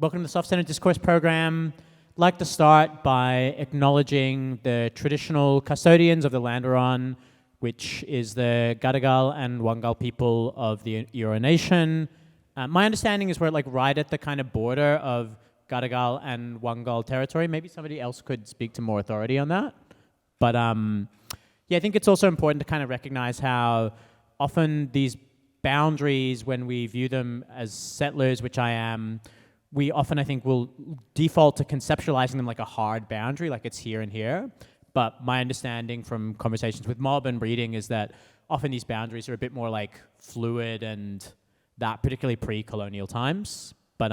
Welcome to the Self-Centered Discourse Program. I'd like to start by acknowledging the traditional custodians of the land we're on, which is the Gadigal and Wangal people of the Eora Nation. My understanding is we're like right at the kind of border of Gadigal and Wangal territory. Maybe somebody else could speak to more authority on that. But yeah, I think it's also important to kind of recognize how often these boundaries, when we view them as settlers, which I am, we often, I think, will default to conceptualizing them like a hard boundary, like it's here and here. But my understanding from conversations with Mob and reading is that often these boundaries are a bit more like fluid and that, particularly pre-colonial times. But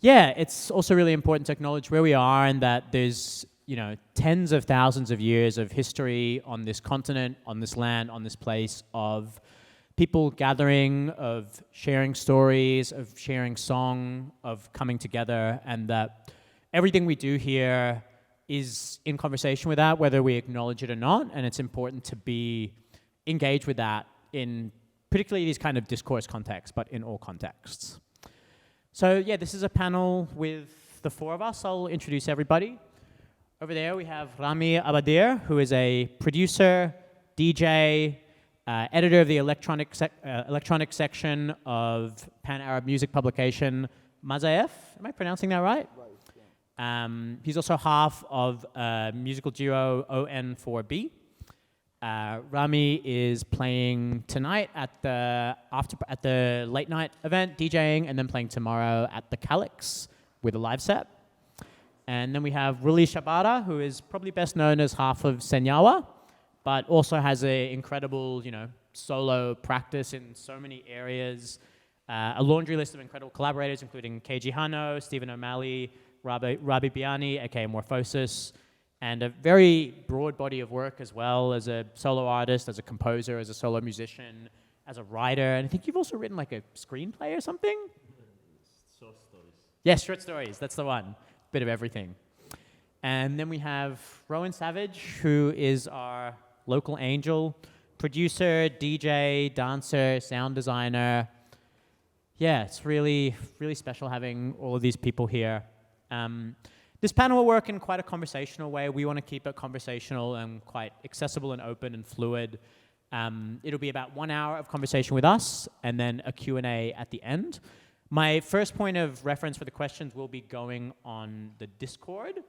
yeah, it's also really important to acknowledge where we are and that there's, you know, tens of thousands of years of history on this continent, on this land, on this place of people gathering, of sharing stories, of sharing song, of coming together, and that everything we do here is in conversation with that, whether we acknowledge it or not, and it's important to be engaged with that in particularly these kind of discourse contexts, but in all contexts. So yeah, this is a panel with the four of us. I'll introduce everybody. Over there we have Rami Abadir, who is a producer, DJ, editor of the electronic section of Pan-Arab music publication Mazayef. Am I pronouncing that right? Right, yeah. He's also half of a musical duo ON4B. Rami is playing tonight at the late night event, DJing, and then playing tomorrow at the Calyx with a live set. And then we have Rully Shabara, who is probably best known as half of Senyawa, but also has an incredible, you know, solo practice in so many areas. A laundry list of incredible collaborators, including KG Hano, Stephen O'Malley, Raag Bhatia, aka Morphosis, and a very broad body of work as well as a solo artist, as a composer, as a solo musician, as a writer. And I think you've also written like a screenplay or something? Short stories. Yes, short stories, that's the one. Bit of everything. And then we have Rowan Savage, who is our local angel, producer, DJ, dancer, sound designer. Yeah, it's really, really special having all of these people here. This panel will work in quite a conversational way. We want to keep it conversational and quite accessible and open and fluid. It'll be about 1 hour of conversation with us and then a Q&A at the end. My first point of reference for the questions will be going on the Discord.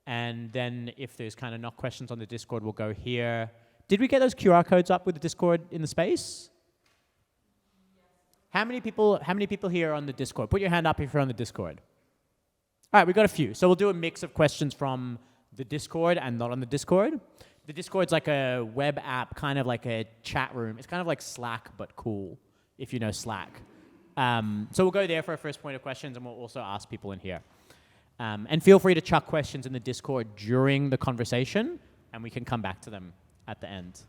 And then if there's kind of not questions on the Discord, we'll go here. Did we get those QR codes up with the Discord in the space? Yes. How many people here are on the Discord? Put your hand up if you're on the Discord. All right, we got a few. So we'll do a mix of questions from the Discord and not on the Discord. The Discord's like a web app, kind of like a chat room. It's kind of like Slack, but cool, if you know Slack. So we'll go there for our first point of questions, and we'll also ask people in here. And feel free to chuck questions in the Discord during the conversation, and we can come back to them at the end.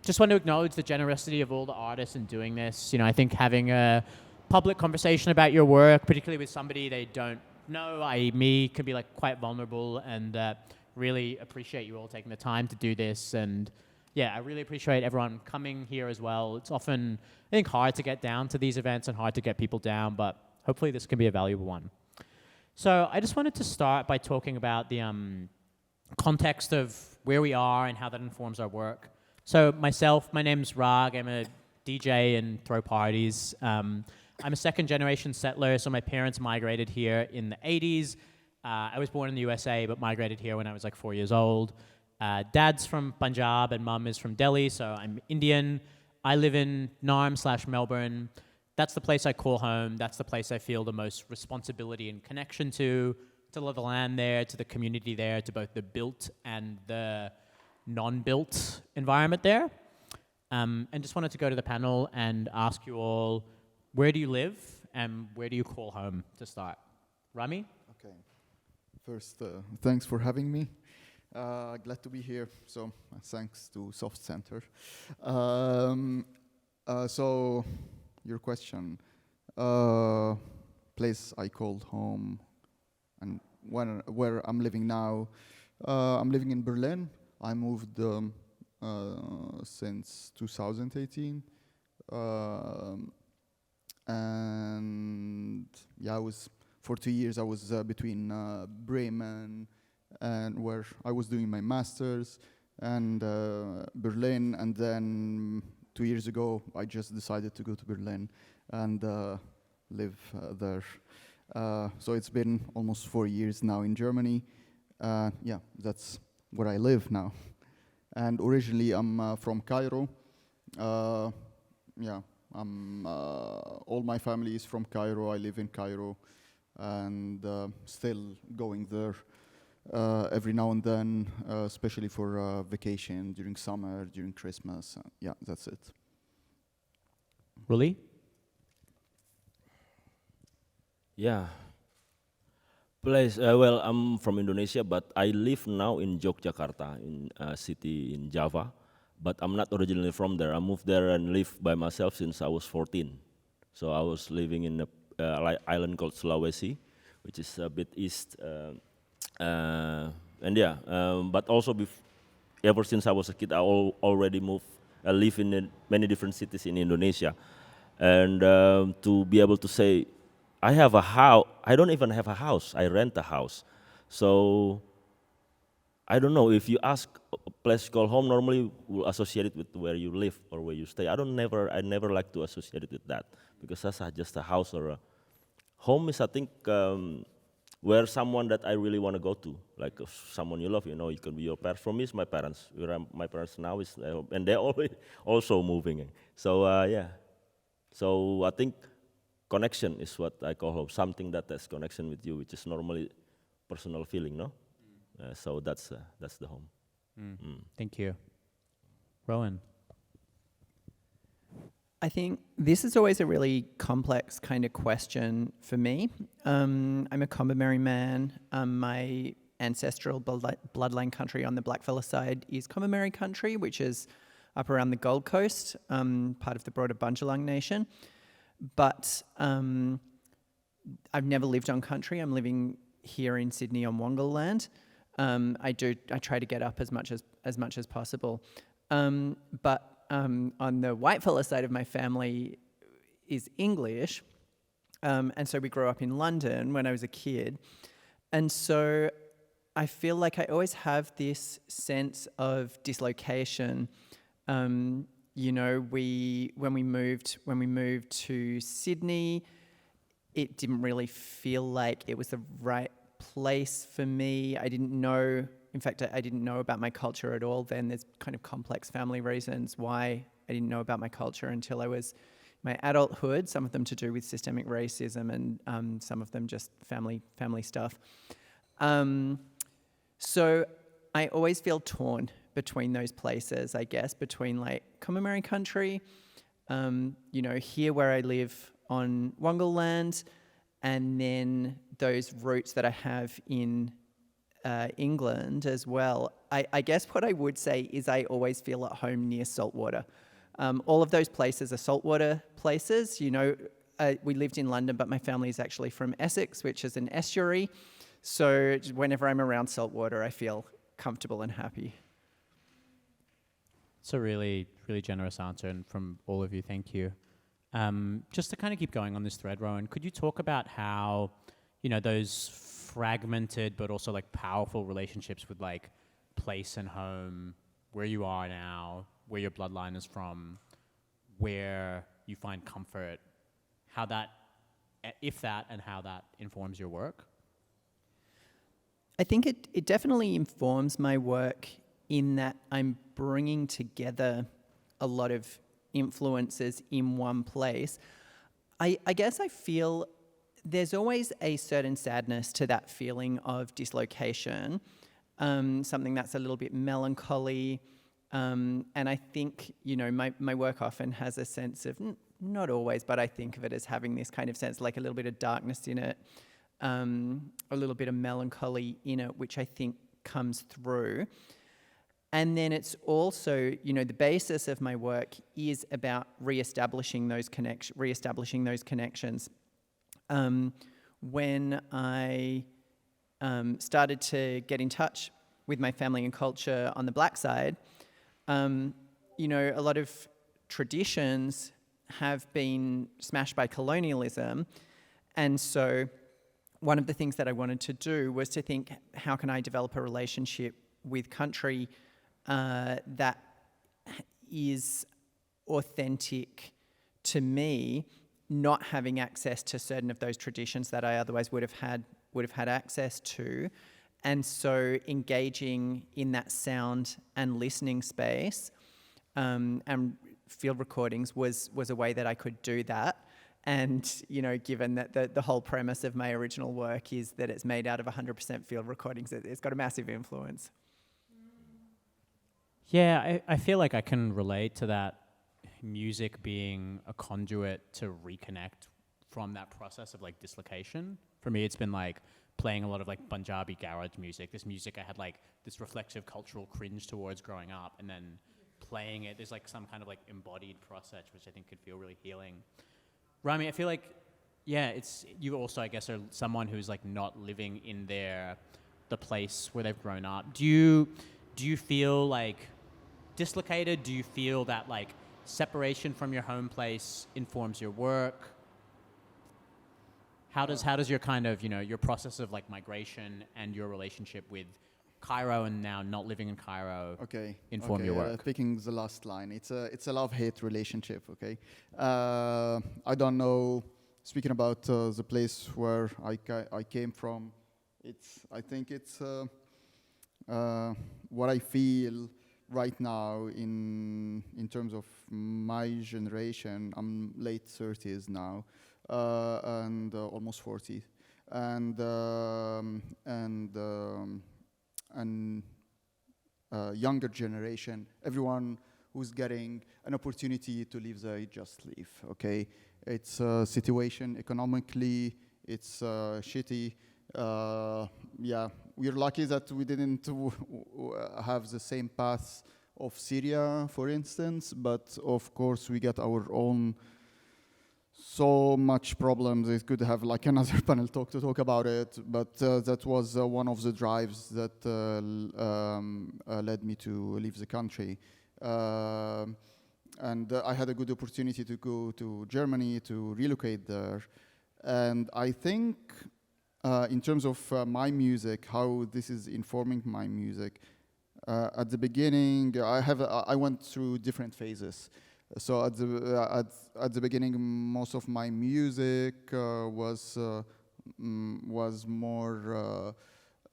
Just want to acknowledge the generosity of all the artists in doing this. You know, I think having a public conversation about your work, particularly with somebody they don't know, i.e. me, can be like quite vulnerable, and really appreciate you all taking the time to do this. And yeah, I really appreciate everyone coming here as well. It's often, I think, hard to get down to these events and hard to get people down, but hopefully this can be a valuable one. So I just wanted to start by talking about the context of where we are and how that informs our work. So myself, my name's Raag. I'm a DJ and throw parties. I'm a second-generation settler, so my parents migrated here in the 80s. I was born in the USA, but migrated here when I was like 4 years old. Dad's from Punjab and mum is from Delhi, so I'm Indian. I live in Naarm/Melbourne. That's the place I call home. That's the place I feel the most responsibility and connection to the land there, to the community there, to both the built and the non-built environment there. And just wanted to go to the panel and ask you all, where do you live and where do you call home to start? Rami? Okay. First, thanks for having me. Glad to be here. So thanks to Soft Center. So your question, place I called home and where I'm living now. I'm living in Berlin. I moved since 2018. and yeah, for 2 years I was between Bremen and where I was doing my masters, and Berlin, and then 2 years ago I just decided to go to Berlin and live there. So it's been almost 4 years now in Germany. Yeah, that's where I live now. And originally I'm from Cairo. Yeah, all my family is from Cairo. I live in Cairo, and still going there every now and then, especially for vacation during summer, during Christmas. Yeah, that's it. Rully? Yeah. Place. Well, I'm from Indonesia, but I live now in Yogyakarta, in a city in Java. But I'm not originally from there. I moved there and lived by myself since I was 14. So I was living in a island called Sulawesi, which is a bit east. And yeah, but also ever since I was a kid, I already moved. I live in many different cities in Indonesia, and to be able to say, I have a house. I don't even have a house. I rent a house, so I don't know if you ask a place called home. Normally, we'll associate it with where you live or where you stay. I never like to associate it with that, because that's just a house or a home is, I think, where someone that I really want to go to, like someone you love. You know, it can be your parents. For me, it's my parents. My parents now is, and they're always also moving. So yeah, so I think connection is what I call home. Something that has connection with you, which is normally personal feeling, no? So that's the home. Thank you. Rowan? I think this is always a really complex kind of question for me. I'm a Kombumerri man. My ancestral bloodline country on the blackfella side is Kombumerri country, which is up around the Gold Coast, part of the broader Bundjalung Nation. But I've never lived on country. I'm living here in Sydney on Wongal land. I try to get up as much as possible. But on the whitefella side of my family is English. And so we grew up in London when I was a kid. And so I feel like I always have this sense of dislocation. You know, when we moved to Sydney, it didn't really feel like it was the right place for me. I didn't know, in fact, I didn't know about my culture at all then. There's kind of complex family reasons why I didn't know about my culture until I was my adulthood, some of them to do with systemic racism and some of them just family stuff. So I always feel torn between those places, I guess, between like Kombumerri country, you know, here where I live on Wongal land, and then those roots that I have in England as well. I guess what I would say is I always feel at home near saltwater. All of those places are saltwater places. You know, we lived in London, but my family is actually from Essex, which is an estuary. So whenever I'm around saltwater, I feel comfortable and happy. It's a really, really generous answer, and from all of you, thank you. Just to kind of keep going on this thread, Rowan, could you talk about how, you know, those fragmented but also like powerful relationships with like place and home, where you are now, where your bloodline is from, where you find comfort, how that, if that, and how that informs your work? I think it definitely informs my work in that I'm bringing together a lot of influences in one place. I guess I feel there's always a certain sadness to that feeling of dislocation, something that's a little bit melancholy. And I think, you know, my work often has a sense of, not always, but I think of it as having this kind of sense, like a little bit of darkness in it, a little bit of melancholy in it, which I think comes through. And then it's also, you know, the basis of my work is about reestablishing those connections. When I started to get in touch with my family and culture on the black side, you know, a lot of traditions have been smashed by colonialism. And so one of the things that I wanted to do was to think, how can I develop a relationship with country that is authentic to me, not having access to certain of those traditions that I otherwise would have had access to. And so engaging in that sound and listening space and field recordings was a way that I could do that. And, you know, given that the whole premise of my original work is that it's made out of 100% field recordings, it's got a massive influence. Yeah, I feel like I can relate to that, music being a conduit to reconnect from that process of like dislocation. For me, it's been like playing a lot of like Punjabi garage music, this music I had like this reflexive cultural cringe towards growing up, and then playing it, there's like some kind of like embodied process, which I think could feel really healing. Rami, I feel like, yeah, it's, you also, I guess, are someone who's like not living in the place where they've grown up. Do you feel like dislocated? Do you feel that like separation from your home place informs your work? How does your kind of, you know, your process of like migration and your relationship with Cairo and now not living in Cairo inform your work? Picking the last line, it's a love-hate relationship. Okay, I don't know. Speaking about the place where I came from, I think it's what I feel right now in terms of my generation. I'm late 30s now, and almost 40, and younger generation, everyone who's getting an opportunity to leave, they just leave. Okay, it's a situation economically, it's shitty. Yeah, we're lucky that we didn't have the same path of Syria, for instance, but of course we get our own so much problems. It could have like another panel talk about it, but that was one of the drives that led me to leave the country. And I had a good opportunity to go to Germany, to relocate there. And I think in terms of my music, how this is informing my music, at the beginning, I went through different phases. So at the beginning, most of my music was more,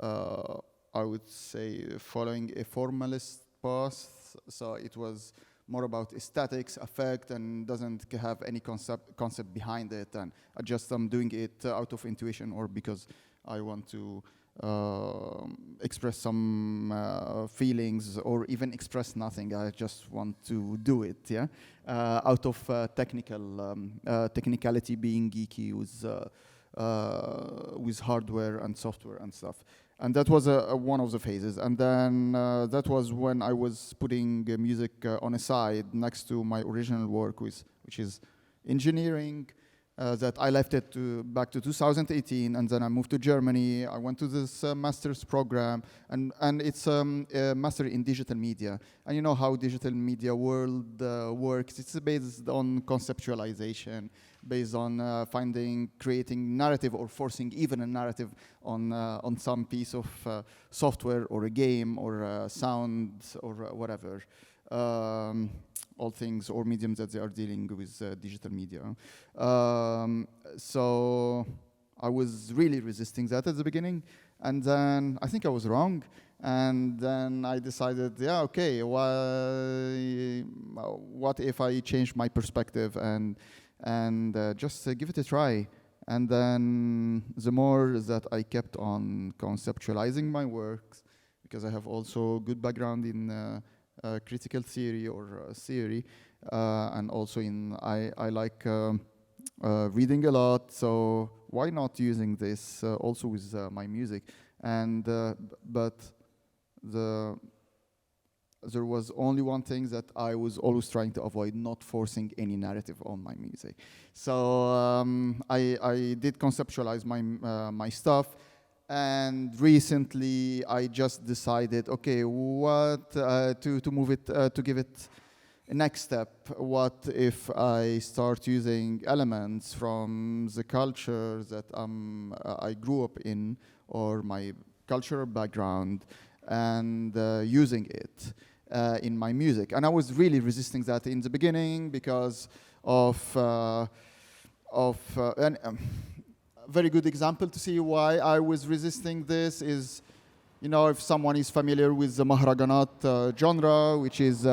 I would say, following a formalist path. So it was more about aesthetics, effect, and doesn't have any concept behind it. And I'm doing it out of intuition or because I want to express some feelings, or even express nothing. I just want to do it, yeah. Out of technicality, being geeky with hardware and software and stuff. And that was one of the phases. And then that was when I was putting music on a side next to my original work, which is engineering. That I left it back to 2018, and then I moved to Germany. I went to this master's program, and it's a master in digital media. And you know how digital media world works. It's based on conceptualization, based on creating narrative or forcing even a narrative on some piece of software or a game or sound or whatever. All things or mediums that they are dealing with digital media. So I was really resisting that at the beginning, and then I think I was wrong, and then I decided, yeah, okay, what if I change my perspective and just give it a try? And then the more that I kept on conceptualizing my works, because I have also good background in critical theory or theory, and also I like reading a lot, so why not using this also with my music? And but there was only one thing that I was always trying to avoid: not forcing any narrative on my music. So I did conceptualize my stuff. And recently, I just decided, okay, what to move it, to give it next step, what if I start using elements from the culture that I grew up in, or my cultural background, and using it in my music? And I was really resisting that in the beginning because of a very good example to see why I was resisting this is, you know, if someone is familiar with the Mahraganat genre, which is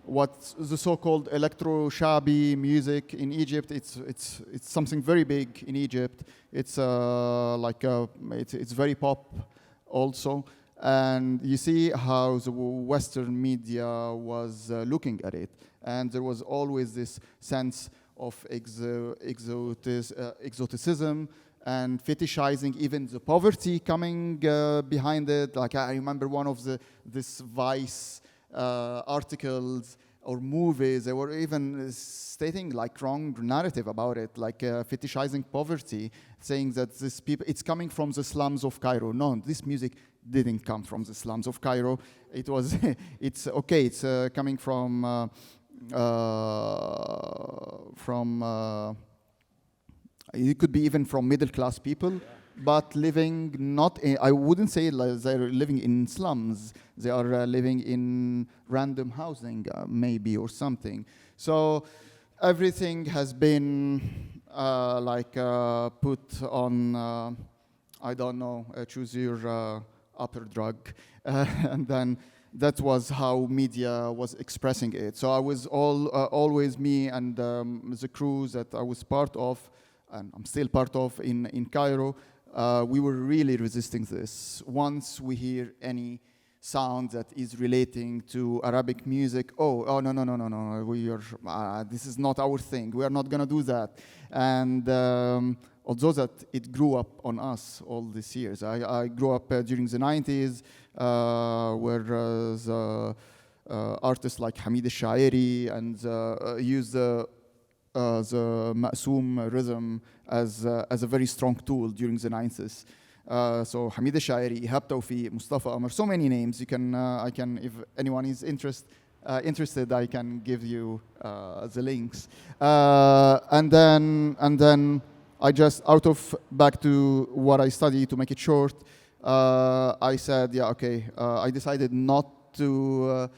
what's the so-called electro-shabi music in Egypt. It's something very big in Egypt. It's it's very pop also. And you see how the Western media was looking at it. And there was always this sense of exoticism and fetishizing even the poverty coming behind it. Like I remember one of this Vice articles or movies, they were even stating like wrong narrative about it, like fetishizing poverty, saying that this people, it's coming from the slums of Cairo. No, this music didn't come from the slums of Cairo. It was, it's okay, it's coming from it could be even from middle class people, but living not in, I wouldn't say like they're living in slums. They are living in random housing, maybe, or something. So everything has been put on, I don't know, choose your upper drug. And then that was how media was expressing it. So I was always me and the crews that I was part of, and I'm still part of in Cairo, we were really resisting this. Once we hear any sound that is relating to Arabic music, no, we are, this is not our thing. We are not gonna do that. And although that it grew up on us all these years. I grew up during the 90s, where the artists like Hamid al-Shaeri and used the Ma'soom rhythm as a very strong tool during the 90s. So Hamid al-Shaeri, Ihab Tawfiq, Mustafa Amr, so many names. You can, I can, if anyone is interested, I can give you the links. And then I just, back to what I studied, to make it short, I said, yeah, okay, I decided not to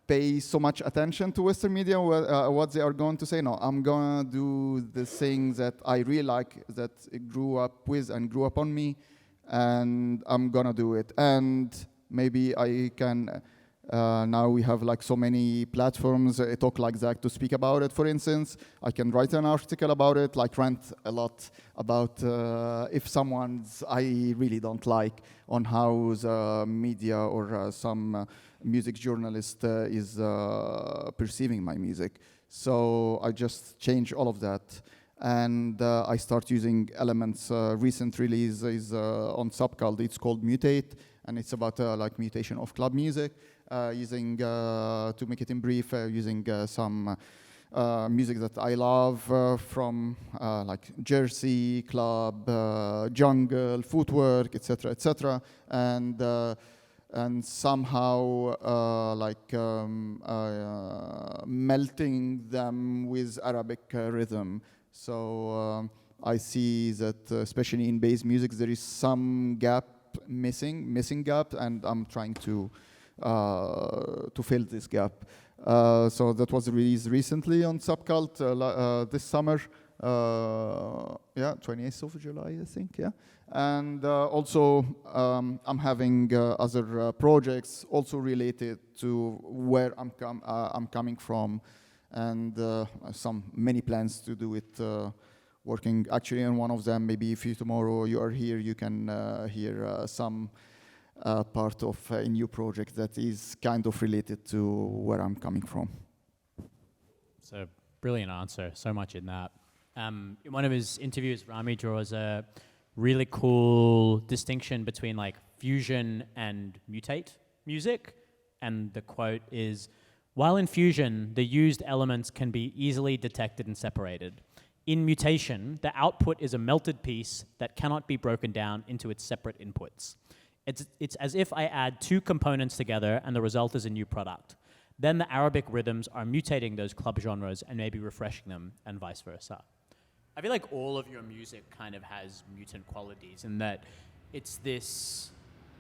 pay so much attention to Western media, what they are going to say. No, I'm gonna do the things that I really like, that it grew up with and grew up on me, and I'm gonna do it. And maybe I can, now we have like so many platforms, a talk like that to speak about it, for instance. I can write an article about it, like rant a lot about if someone's I really don't like on how the media or some music journalist is perceiving my music. So I just change all of that. And I start using elements. Recent release is on Subcult. It's called Mutate, and it's about like mutation of club music. Using, to make it in brief, using some music that I love from like Jersey, club, jungle, footwork, etc., etc., and somehow melting them with Arabic rhythm. So I see that especially in bass music there is some gap missing gap, and I'm trying to fill this gap. So that was released recently on Subcult this summer. 28th of July, I think, yeah. And also I'm having other projects also related to where I'm coming from, and many plans to do it. Working actually on one of them. Maybe if tomorrow you are here, you can hear some part of a new project that is kind of related to where I'm coming from. It's a brilliant answer, so much in that. In one of his interviews, Rami draws a really cool distinction between like fusion and mutate music. And the quote is, "While in fusion, the used elements can be easily detected and separated. In mutation, the output is a melted piece that cannot be broken down into its separate inputs. It's as if I add two components together and the result is a new product. Then the Arabic rhythms are mutating those club genres and maybe refreshing them, and vice versa. I feel like all of your music kind of has mutant qualities in that it's this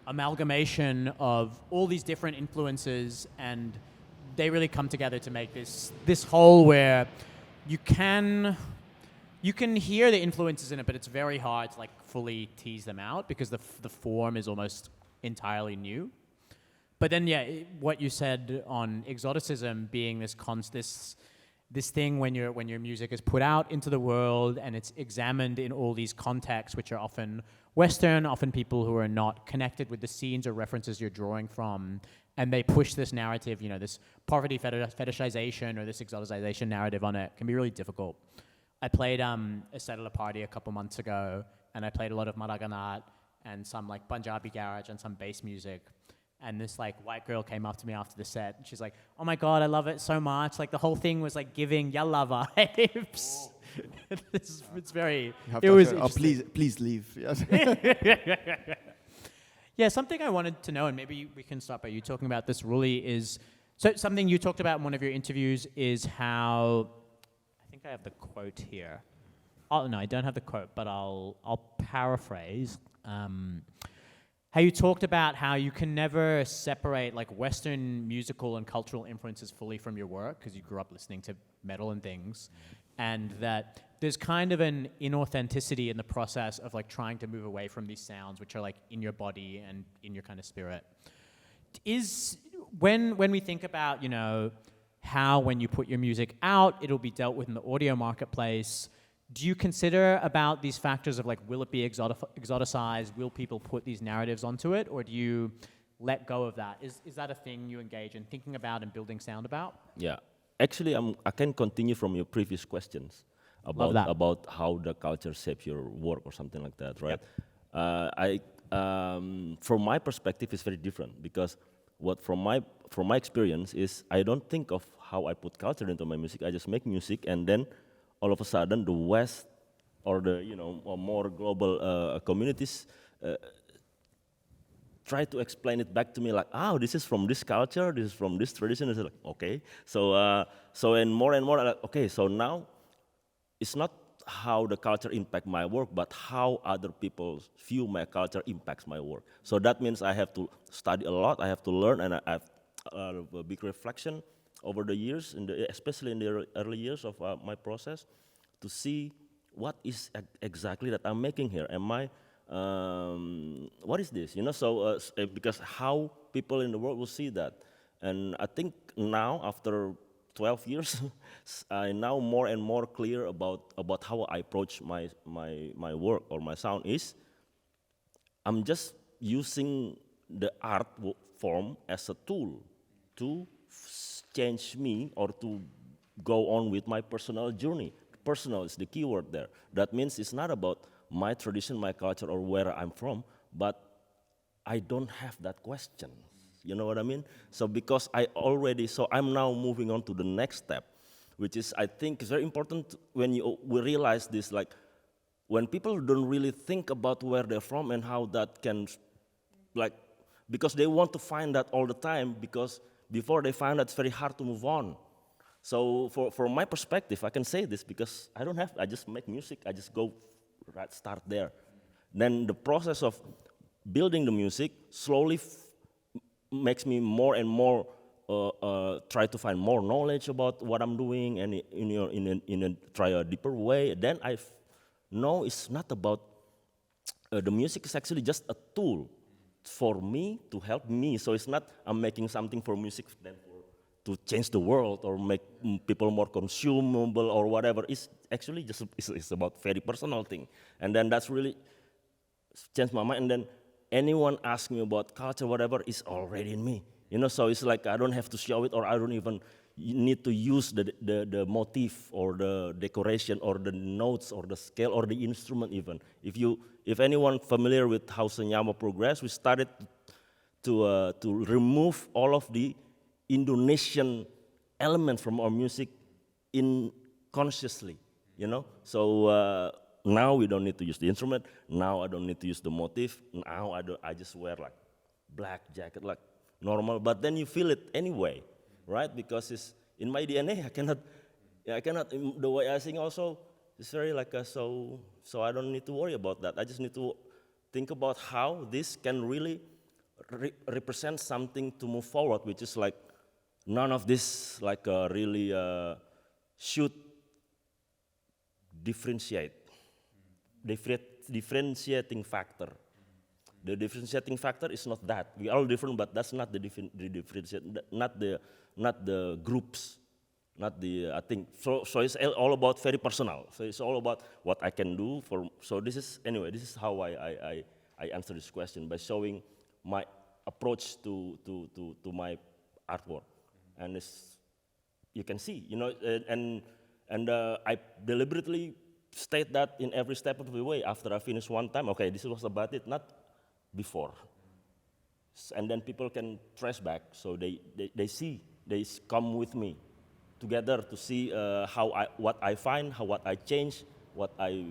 amalgamation of all these different influences, and they really come together to make this whole where you can hear the influences in it, but it's very hard to like fully tease them out because the form is almost entirely new. But then, what you said on exoticism being this thing when your music is put out into the world and it's examined in all these contexts, which are often Western, often people who are not connected with the scenes or references you're drawing from, and they push this narrative, this poverty fetishization or this exoticization narrative on it, can be really difficult. I played a settler party a couple months ago, and I played a lot of Maraganat and some like Punjabi garage and some bass music. And this like white girl came up to me after the set, and she's like, "Oh my God, I love it so much! Like the whole thing was like giving yalla vibes." It's very. It was. Please leave. Yes. Yeah, something I wanted to know, and maybe we can start by you talking about this, Rully, is so something you talked about in one of your interviews is how I think I have the quote here. Oh no, I don't have the quote, but I'll paraphrase. How you talked about how you can never separate like Western musical and cultural influences fully from your work because you grew up listening to metal and things, and that there's kind of an inauthenticity in the process of like trying to move away from these sounds which are like in your body and in your kind of spirit. Is when we think about, how when you put your music out, it'll be dealt with in the audio marketplace, do you consider about these factors of like, will it be exoticized? Will people put these narratives onto it? Or do you let go of that? Is that a thing you engage in thinking about and building sound about? Yeah. Actually, I can continue from your previous questions about how the culture shapes your work or something like that, right? Yep. From my perspective, it's very different because from my experience is I don't think of how I put culture into my music. I just make music, and then all of a sudden the West or the or more global communities try to explain it back to me like, this is from this culture, this is from this tradition. It's like, okay, so and more like, okay, so now it's not how the culture impact my work, but how other people view my culture impacts my work. So that means I have to study a lot, I have to learn, and I have a big reflection over the years, especially in the early years of my process, to see what is exactly that I'm making here. Am I, what is this? So because how people in the world will see that. And I think now, after 12 years, I'm now more and more clear about how I approach my work or my sound is, I'm just using the art form as a tool to change me or to go on with my personal journey. Personal is the key word there. That means it's not about my tradition, my culture, or where I'm from, but I don't have that question. You know what I mean? So because I'm now moving on to the next step, which is, I think, is very important when we realize this, like, when people don't really think about where they're from and how that can, like, because they want to find that all the time, because before they find that, it's very hard to move on. So from my perspective, I can say this because I just make music, I just go start there. Then the process of building the music slowly makes me more and more try to find more knowledge about what I'm doing, and try a deeper way. Then I know it's not about the music is actually just a tool for me to help me. So it's not I'm making something for music then to change the world or make people more consumable or whatever. It's actually just it's about very personal thing. And then that's really changed my mind. And then anyone ask me about culture, whatever, is already in me. So it's like I don't have to show it, or I don't even need to use the motif or the decoration or the notes or the scale or the instrument even. If anyone familiar with how Senyawa progressed, we started to remove all of the Indonesian element from our music consciously, So now we don't need to use the instrument. Now I don't need to use the motif. Now I just wear like black jacket, like normal. But then you feel it anyway, right? Because it's in my DNA. I cannot. The way I sing also is very like so I don't need to worry about that. I just need to think about how this can really represent something to move forward, which is like none of this like really should differentiating factor. The differentiating factor is not that. We are all different, but that's not the differentiate, not the groups, not the I think. So it's all about very personal. So it's all about what I can do for. So this is how I answer this question by showing my approach to my artwork, and you can see, and I deliberately state that in every step of the way. After I finish one time, okay, this was about it, not before. And then people can trace back, so they come with me together to see what I find, what I change, what I,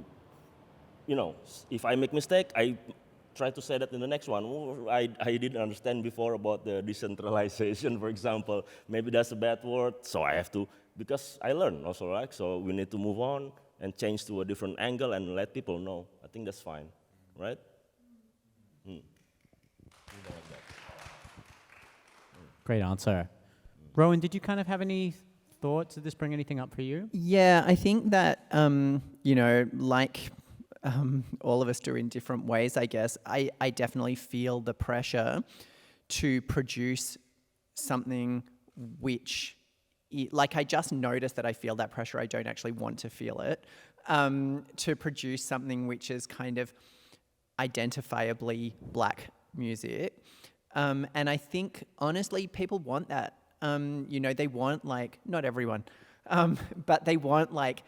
if I make mistake, I try to say that in the next one. I didn't understand before about the decentralization, for example. Maybe that's a bad word, so I have to, because I learn also, right? So we need to move on and change to a different angle and let people know. I think that's fine, right? Great answer. Rowan, did you kind of have any thoughts? Did this bring anything up for you? Yeah, I think that, like all of us do in different ways, I guess, I definitely feel the pressure to produce something which, like I just noticed that I feel that pressure, I don't actually want to feel it, to produce something which is kind of identifiably black music. And I think, honestly, people want that. They want, like, not everyone, but they want, like,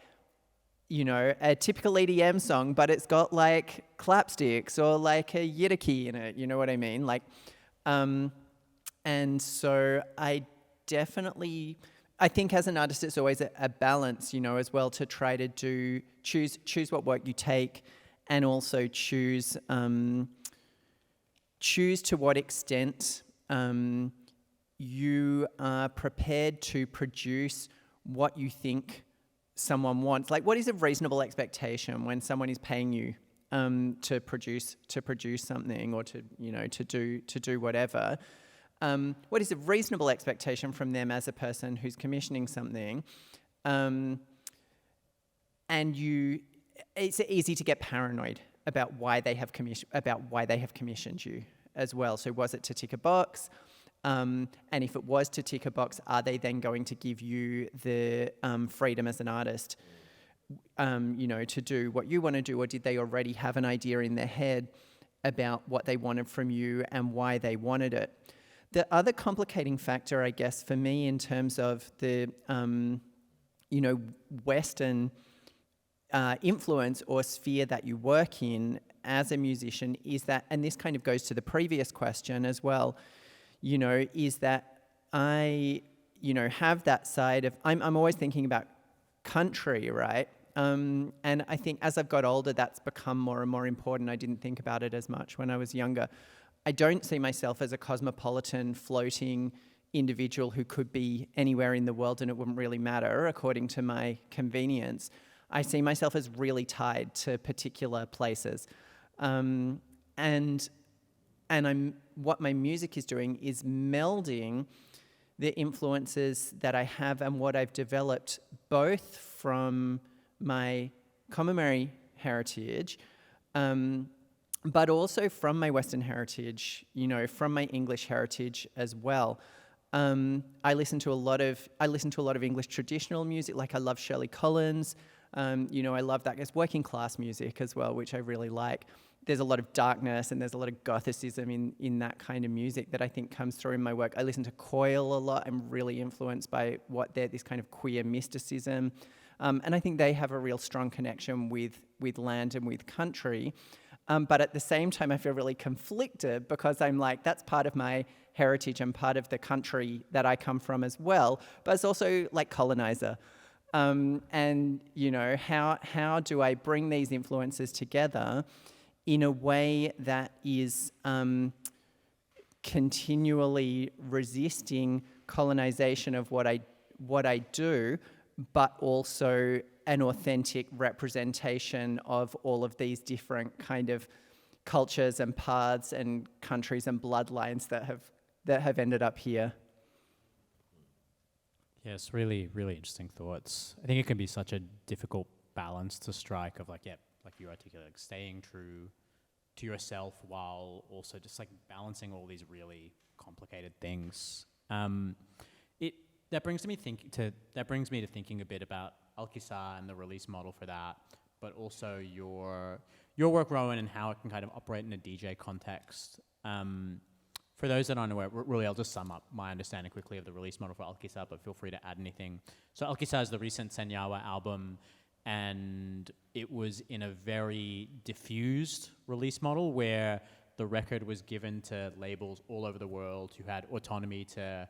a typical EDM song, but it's got, like, clapsticks or, like, a yidaki in it, you know what I mean? Like, and so I definitely, I think as an artist, it's always a balance, as well, to try to choose what work you take, and also choose to what extent you are prepared to produce what you think someone wants. Like, what is a reasonable expectation when someone is paying you to produce something, or to do whatever? What is a reasonable expectation from them as a person who's commissioning something? And it's easy to get paranoid about why they have commissioned you as well. So was it to tick a box? And if it was to tick a box, are they then going to give you the freedom as an artist, to do what you want to do, or did they already have an idea in their head about what they wanted from you and why they wanted it? The other complicating factor, I guess, for me in terms of the, Western influence or sphere that you work in as a musician is that, and this kind of goes to the previous question as well, is that I, have that side of, I'm always thinking about country, right? And I think as I've got older, that's become more and more important. I didn't think about it as much when I was younger. I don't see myself as a cosmopolitan, floating individual who could be anywhere in the world and it wouldn't really matter according to my convenience. I see myself as really tied to particular places. And what my music is doing is melding the influences that I have and what I've developed, both from my Komameri heritage, but also from my Western heritage, from my English heritage as well. I listen to a lot of English traditional music, like I love Shirley Collins. I love that. It's working class music as well, which I really like. There's a lot of darkness and there's a lot of gothicism in that kind of music that I think comes through in my work. I listen to Coil a lot. I'm really influenced by this kind of queer mysticism. And I think they have a real strong connection with land and with country. But at the same time, I feel really conflicted because I'm like, that's part of my heritage and part of the country that I come from as well. But it's also like colonizer. And how do I bring these influences together in a way that is continually resisting colonization of what I do, but also an authentic representation of all of these different kind of cultures and paths and countries and bloodlines that have ended up here. Yes, really, really interesting thoughts. I think it can be such a difficult balance to strike of like you articulated, like staying true to yourself while also just like balancing all these really complicated things. That brings me to thinking a bit about Alkisar and the release model for that, but also your work, Rowan, and how it can kind of operate in a DJ context. For those that aren't aware, really, I'll just sum up my understanding quickly of the release model for Alkisar, but feel free to add anything. So Alkisar is the recent Senyawa album, and it was in a very diffused release model where the record was given to labels all over the world who had autonomy to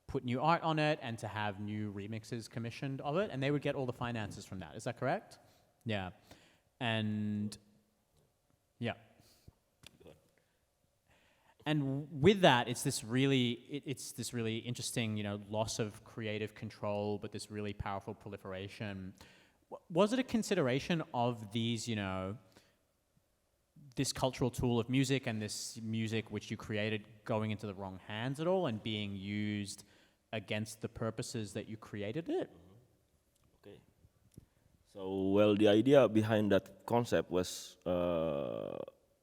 put new art on it and to have new remixes commissioned of it, and they would get all the finances from that. Is that correct? Yeah. And yeah. And with that, it's this really interesting, loss of creative control, but this really powerful proliferation. Was it a consideration of these, this cultural tool of music and this music which you created going into the wrong hands at all and being used against the purposes that you created it? Okay. So, well, the idea behind that concept was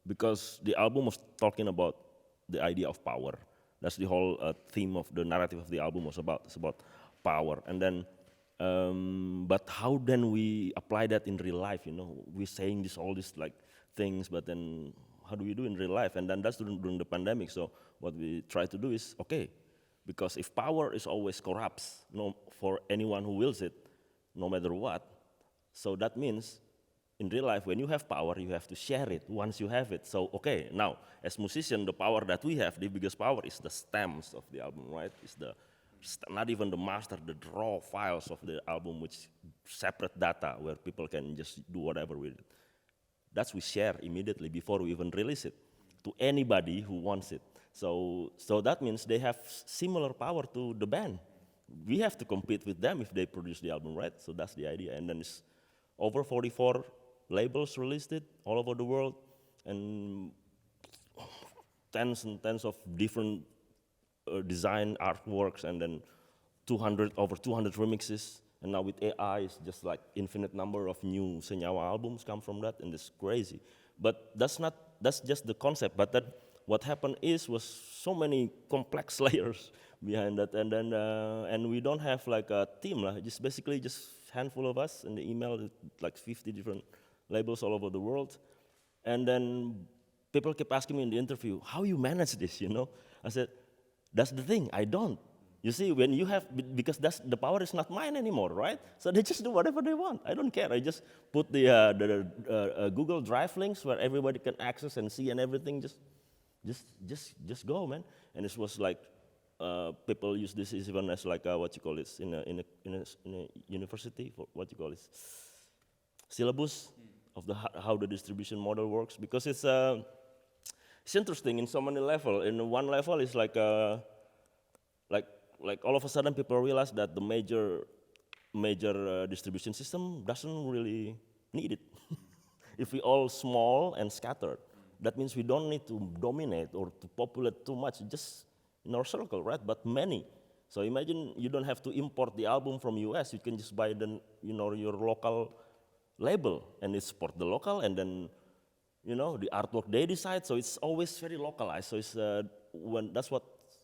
because the album was talking about the idea of power. That's the whole theme of the narrative of the album was about. It's about power. And then, but how then we apply that in real life? We're saying all these like things, but then how do we do in real life? And then that's during the pandemic. So what we try to do is, okay, because if power is always corrupts, for anyone who wills it, no matter what, so that means in real life, when you have power, you have to share it once you have it. So, okay, now, as musicians, the power that we have, the biggest power is the stems of the album, right? It's not even the master, the raw files of the album, which separate data where people can just do whatever with it. That's we share immediately before we even release it to anybody who wants it. So that means they have similar power to the band. We have to compete with them if they produce the album, right? So that's the idea. And then it's over 44 labels released it all over the world, and tens and tens of different design artworks, and then over 200 remixes. And now with AI, it's just like infinite number of new Senyawa albums come from that, and it's crazy. But that's just the concept. But what happened was so many complex layers behind that, and then and we don't have like a team, just basically just handful of us in the email, like 50 different labels all over the world. And then people keep asking me in the interview, how you manage this, I said, that's the thing, I don't. You see, when you have, because the power is not mine anymore, right? So they just do whatever they want. I don't care. I just put the Google Drive links where everybody can access and see and everything. Just go, man. And it was like, people use this even as like what you call it in a university, for what you call it, syllabus of how the distribution model works, because it's interesting in so many levels. In one level, it's like all of a sudden people realize that the major distribution system doesn't really need it. If we all small and scattered, that means we don't need to dominate or to populate too much, just in our circle, right? But many. So imagine you don't have to import the album from US. You can just buy your local label, and it support the local, and then the artwork they decide. So it's always very localized. So it's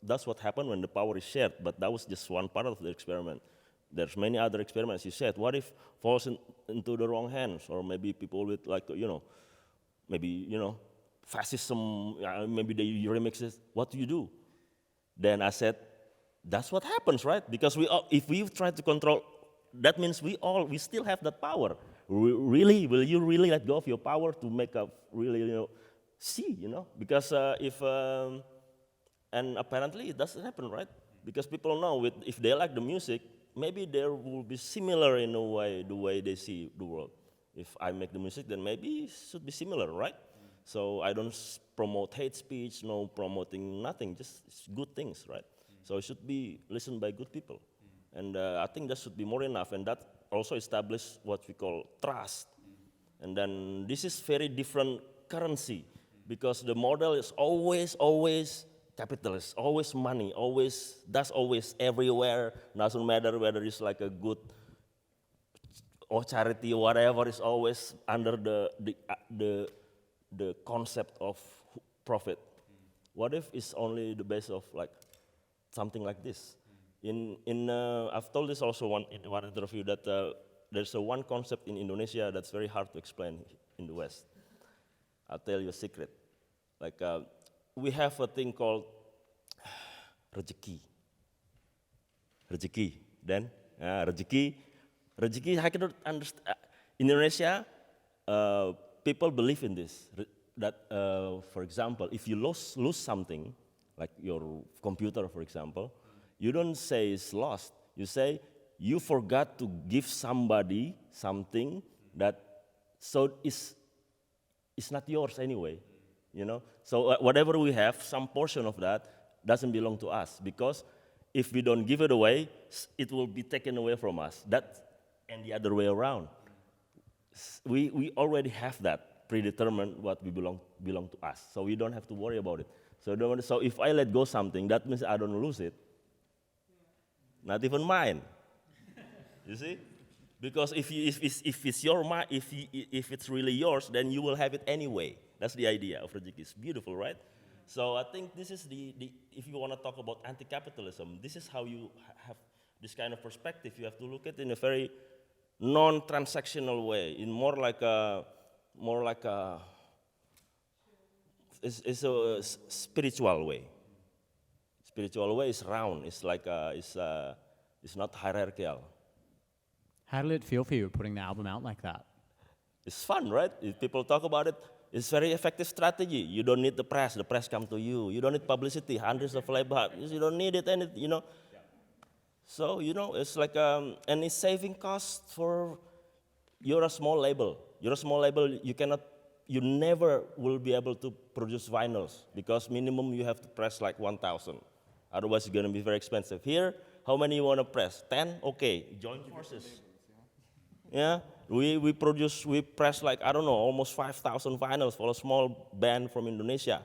that's what happened when the power is shared. But that was just one part of the experiment. There's many other experiments. You said, what if falls into the wrong hands, or maybe people with fascism, maybe they remix it. What do you do? Then I said, that's what happens, right? Because if we try to control, that means we still have that power. Really, will you really let go of your power to make a really, Because and apparently it doesn't happen, right? Because people know if they like the music, maybe there will be similar in a way, the way they see the world. If I make the music, then maybe it should be similar, right? So I don't promote hate speech, no promoting nothing, just good things, right? So it should be listened by good people. And I think that should be more enough, and that also establish what we call trust. And then this is very different currency, because the model is always capitalist, always money, always everywhere. Doesn't matter whether it's like a good or charity or whatever, is always under the concept of profit. What if it's only the base of like something like this? I've told this also in one interview that there's one concept in Indonesia that's very hard to explain in the West. I'll tell you a secret. Like we have a thing called rezeki. Rezeki, then rezeki. Rezeki, I cannot understand. In Indonesia, people believe in this. That, for example, if you lose something, like your computer, for example, you don't say it's lost. You say you forgot to give somebody something that so it's not yours anyway, you know. So whatever we have, some portion of that doesn't belong to us, because if we don't give it away, it will be taken away from us. That and the other way around. We already have that predetermined what we belong to us, so we don't have to worry about it. So if I let go something, that means I don't lose it. Not even mine. You see? Because if it's really yours, then you will have it anyway. That's the idea of rezeki. It's beautiful, right? So I think this is if you want to talk about anti-capitalism, this is how you have this kind of perspective. You have to look at it in a very non-transactional way, in more like a it's a spiritual way. Spiritual way is round. It's like it's not hierarchical. How did it feel for you putting the album out like that? It's fun, right? If people talk about it, it's very effective strategy. You don't need the press come to you. You don't need publicity, hundreds of labels. You don't need it, and you know. Yeah. So, you know, it's like, and it's saving costs for, you're a small label. You're a small label, you never will be able to produce vinyls, because minimum you have to press like 1,000. Otherwise it's gonna be very expensive. Here, how many you wanna press? 10? Okay, join forces. Yeah, we press like, I don't know, almost 5,000 vinyls for a small band from Indonesia.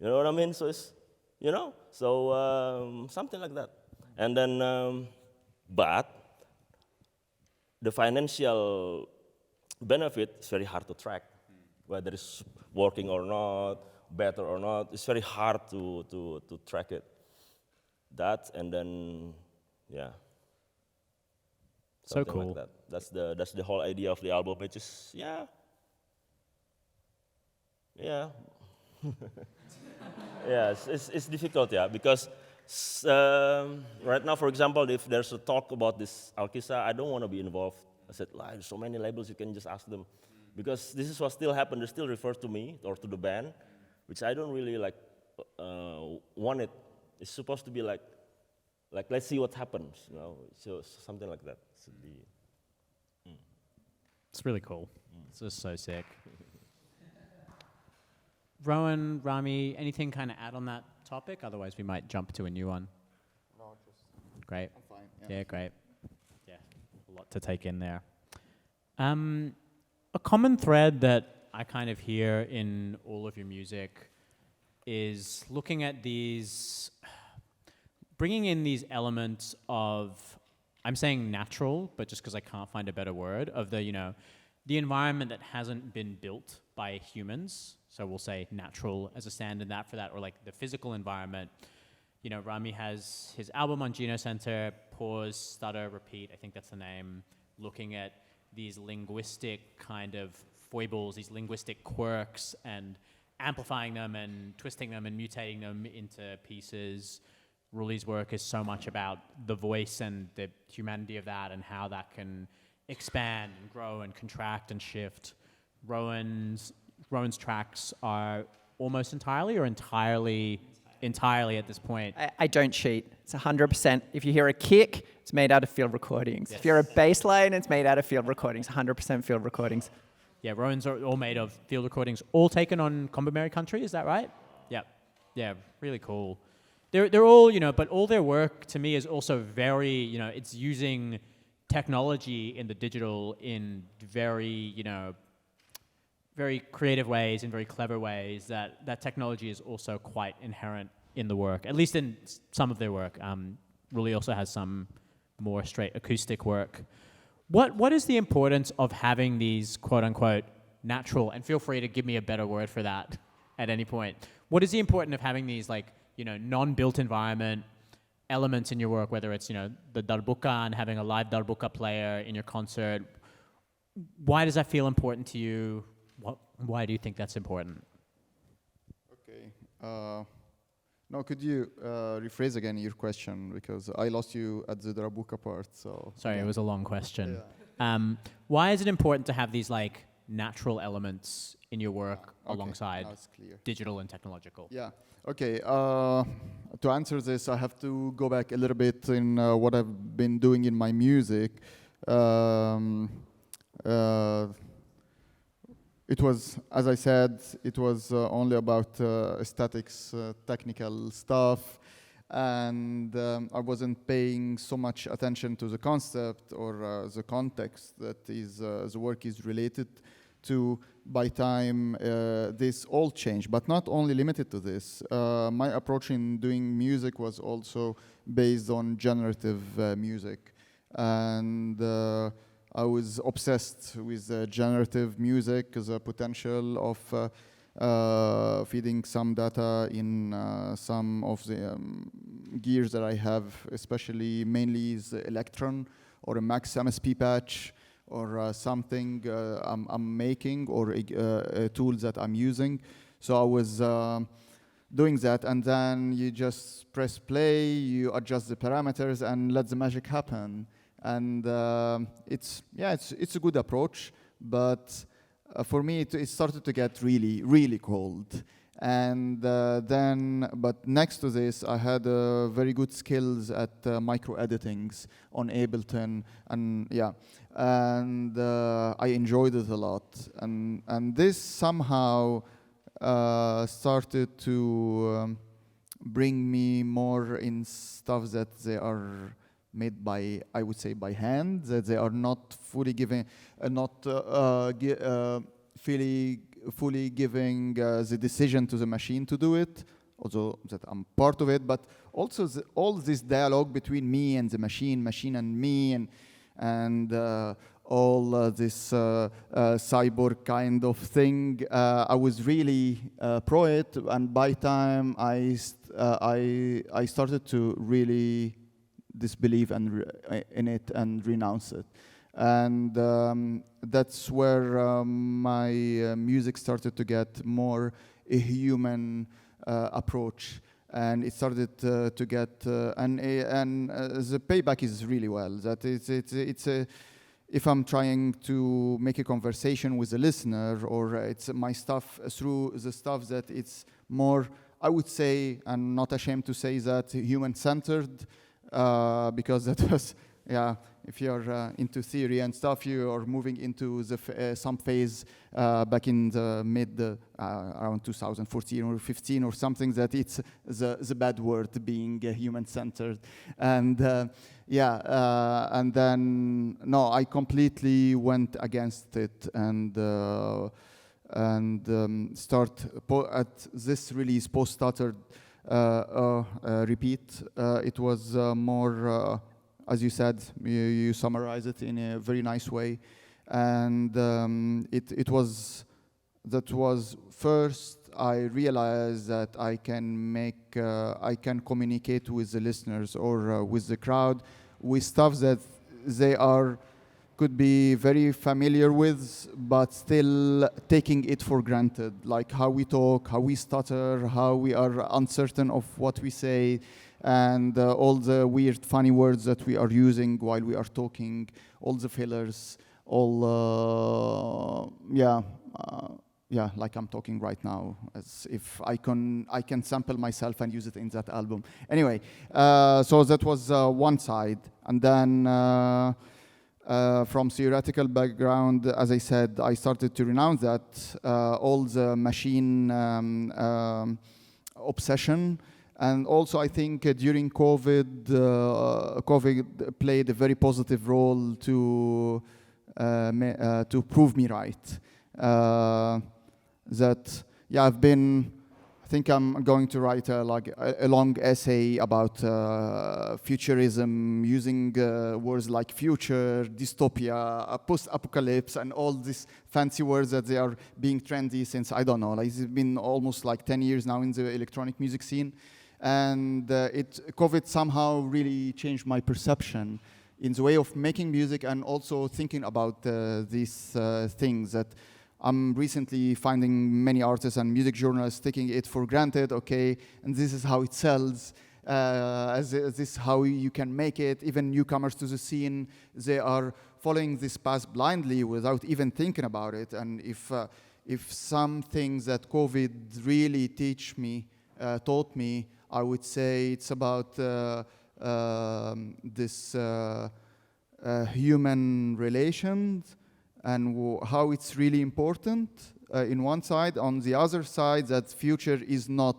You know what I mean? So it's, you know, so something like that. And then, but the financial benefit is very hard to track, whether it's working or not, better or not. It's very hard to track it. That, and then, yeah. So cool. Like that. That's the whole idea of the album. It's just, yeah. Yeah, it's difficult, yeah, because right now, for example, if there's a talk about this Alkisah, I don't want to be involved. I said, there's so many labels, you can just ask them, because this is what still happened. They still refer to me or to the band, which I don't really like want it. It's supposed to be like let's see what happens, you know. So something like that should be. It's really cool. It's just so sick. Rowan, Rami, anything kind of add on that topic? Otherwise, we might jump to a new one. No, just Great. I'm fine. Yeah, great. Yeah, a lot to take in there. A common thread that I kind of hear in all of your music is looking at bringing in these elements of, I'm saying natural, but just because I can't find a better word, of the environment that hasn't been built by humans. So we'll say natural as a stand-in for that, or like the physical environment. You know, Rami has his album on Geno Center, Pause, Stutter, Repeat, I think that's the name, looking at these linguistic kind of foibles, these linguistic quirks, and amplifying them and twisting them and mutating them into pieces. Rully's work is so much about the voice and the humanity of that and how that can expand and grow and contract and shift. Rowan's tracks are almost entirely or entirely entirely at this point. I don't cheat. It's 100%. If you hear a kick, it's made out of field recordings. Yes. If you're a bass line, it's made out of field recordings. 100% field recordings. Yeah, Rowan's are all made of field recordings, all taken on Combamary country, is that right? Yeah. Yeah, really cool. They're all, but all their work to me is also very, it's using technology in the digital in very, very creative ways, in very clever ways, that technology is also quite inherent in the work, at least in some of their work. Rully also has some more straight acoustic work. What is the importance of having these quote-unquote natural, and feel free to give me a better word for that at any point. What is the importance of having these non-built environment elements in your work, whether it's, the darbuka and having a live darbuka player in your concert? Why does that feel important to you? Why do you think that's important? Okay. No, could you rephrase again your question, because I lost you at the darbuka part. So sorry, it was a long question. Yeah. Why is it important to have these natural elements in your work Okay, alongside now it's clear. digital and technological? Yeah. Okay. To answer this, I have to go back a little bit in what I've been doing in my music. It was, as I said, it was only about aesthetics, technical stuff, and I wasn't paying so much attention to the concept or the context that is the work is related to. By time this all changed, but not only limited to this. My approach in doing music was also based on generative music, and I was obsessed with generative music, the potential of feeding some data in some of the gears that I have, especially mainly is Electron or a Max MSP patch, or something I'm making, or a tool that I'm using. So I was doing that, and then you just press play, you adjust the parameters, and let the magic happen. And it's a good approach, but for me it started to get really, really cold. And but next to this, I had very good skills at micro editings on Ableton, and I enjoyed it a lot. And this somehow started to bring me more in stuff that they are made by, I would say, by hand, that they are not fully giving, fully giving the decision to the machine to do it, although that I'm part of it, but also all this dialogue between me and the machine and me, and all this cyborg kind of thing. I was really pro it, and by time I started to really disbelieve in it and renounce it. And that's where my music started to get more a human approach, and it started to get and the payback is really well. That it's a, if I'm trying to make a conversation with a listener, or it's my stuff through the stuff that it's more, I would say, I'm not ashamed to say that, human-centered, because that was, if you're into theory and stuff, you are moving into the some phase back in the mid, around 2014 or 15 or something, that it's the bad word being human-centered. And and then, no, I completely went against it, and start at this release, post-stuttered repeat. It was more, as you said, you summarize it in a very nice way, and it was, that was first I realized that I can communicate with the listeners, or with the crowd, with stuff that they could be very familiar with, but still taking it for granted, like how we talk, how we stutter, how we are uncertain of what we say, and all the weird, funny words that we are using while we are talking, all the fillers, all, yeah, like I'm talking right now, as if I can sample myself and use it in that album. Anyway, so that was one side, and then from theoretical background, as I said, I started to renounce that all the machine obsession. And also, I think during COVID, COVID played a very positive role to prove me right. That, yeah, I think I'm going to write a long essay about futurism, using words like future, dystopia, post-apocalypse, and all these fancy words that they are being trendy since, I don't know, like it's been almost like 10 years now in the electronic music scene. And COVID somehow really changed my perception in the way of making music, and also thinking about these things that I'm recently finding many artists and music journalists taking it for granted, okay, and this is how it sells, this is how you can make it. Even newcomers to the scene, they are following this path blindly without even thinking about it. And if some things that COVID really taught me, I would say it's about this human relations, and how it's really important in one side. On the other side, that future is not,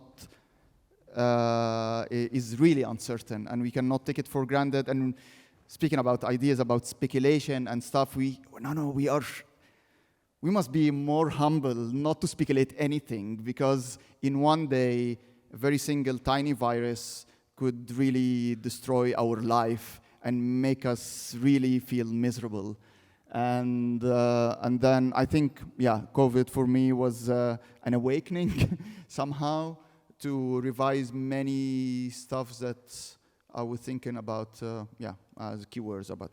is really uncertain, and we cannot take it for granted. And speaking about ideas about speculation and stuff, we must be more humble not to speculate anything, because in one day, a very single tiny virus could really destroy our life and make us really feel miserable. And then I think, yeah, COVID for me was an awakening somehow to revise many stuff that I was thinking about, as keywords about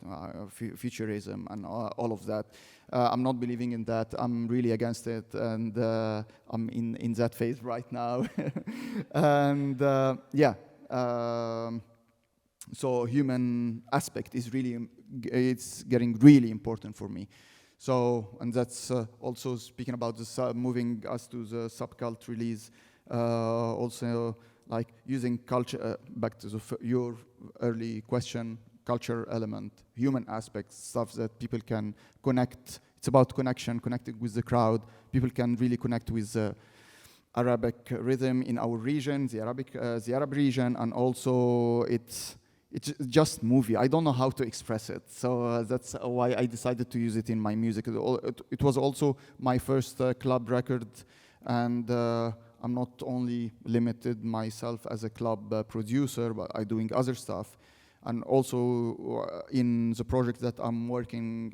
futurism and all of that. I'm not believing in that. I'm really against it, and I'm in that phase right now. And so human aspect is really, it's getting really important for me. So, and that's also speaking about the moving us to the subcult release, also like using culture, back to your early question, culture element, human aspects, stuff that people can connect. It's about connection, connecting with the crowd. People can really connect with Arabic rhythm in our region, the Arab region, and also it's just movie. I don't know how to express it, so that's why I decided to use it in my music. It was also my first club record, and I'm not only limited myself as a club producer, but I'm doing other stuff. And also in the project that I'm working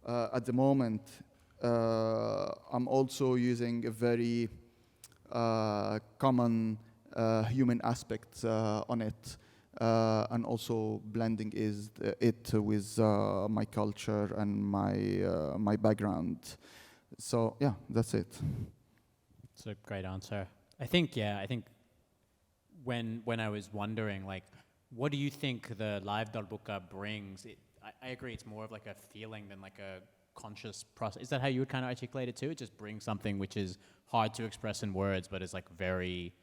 at the moment, I'm also using a very common human aspect on it, and also blending it with my culture and my background. So yeah, that's it. It's a great answer. I think when I was wondering, like, what do you think the live darbuka brings? I agree, it's more of like a feeling than like a conscious process. Is that how you would kind of articulate it too? It just brings something which is hard to express in words, but is like very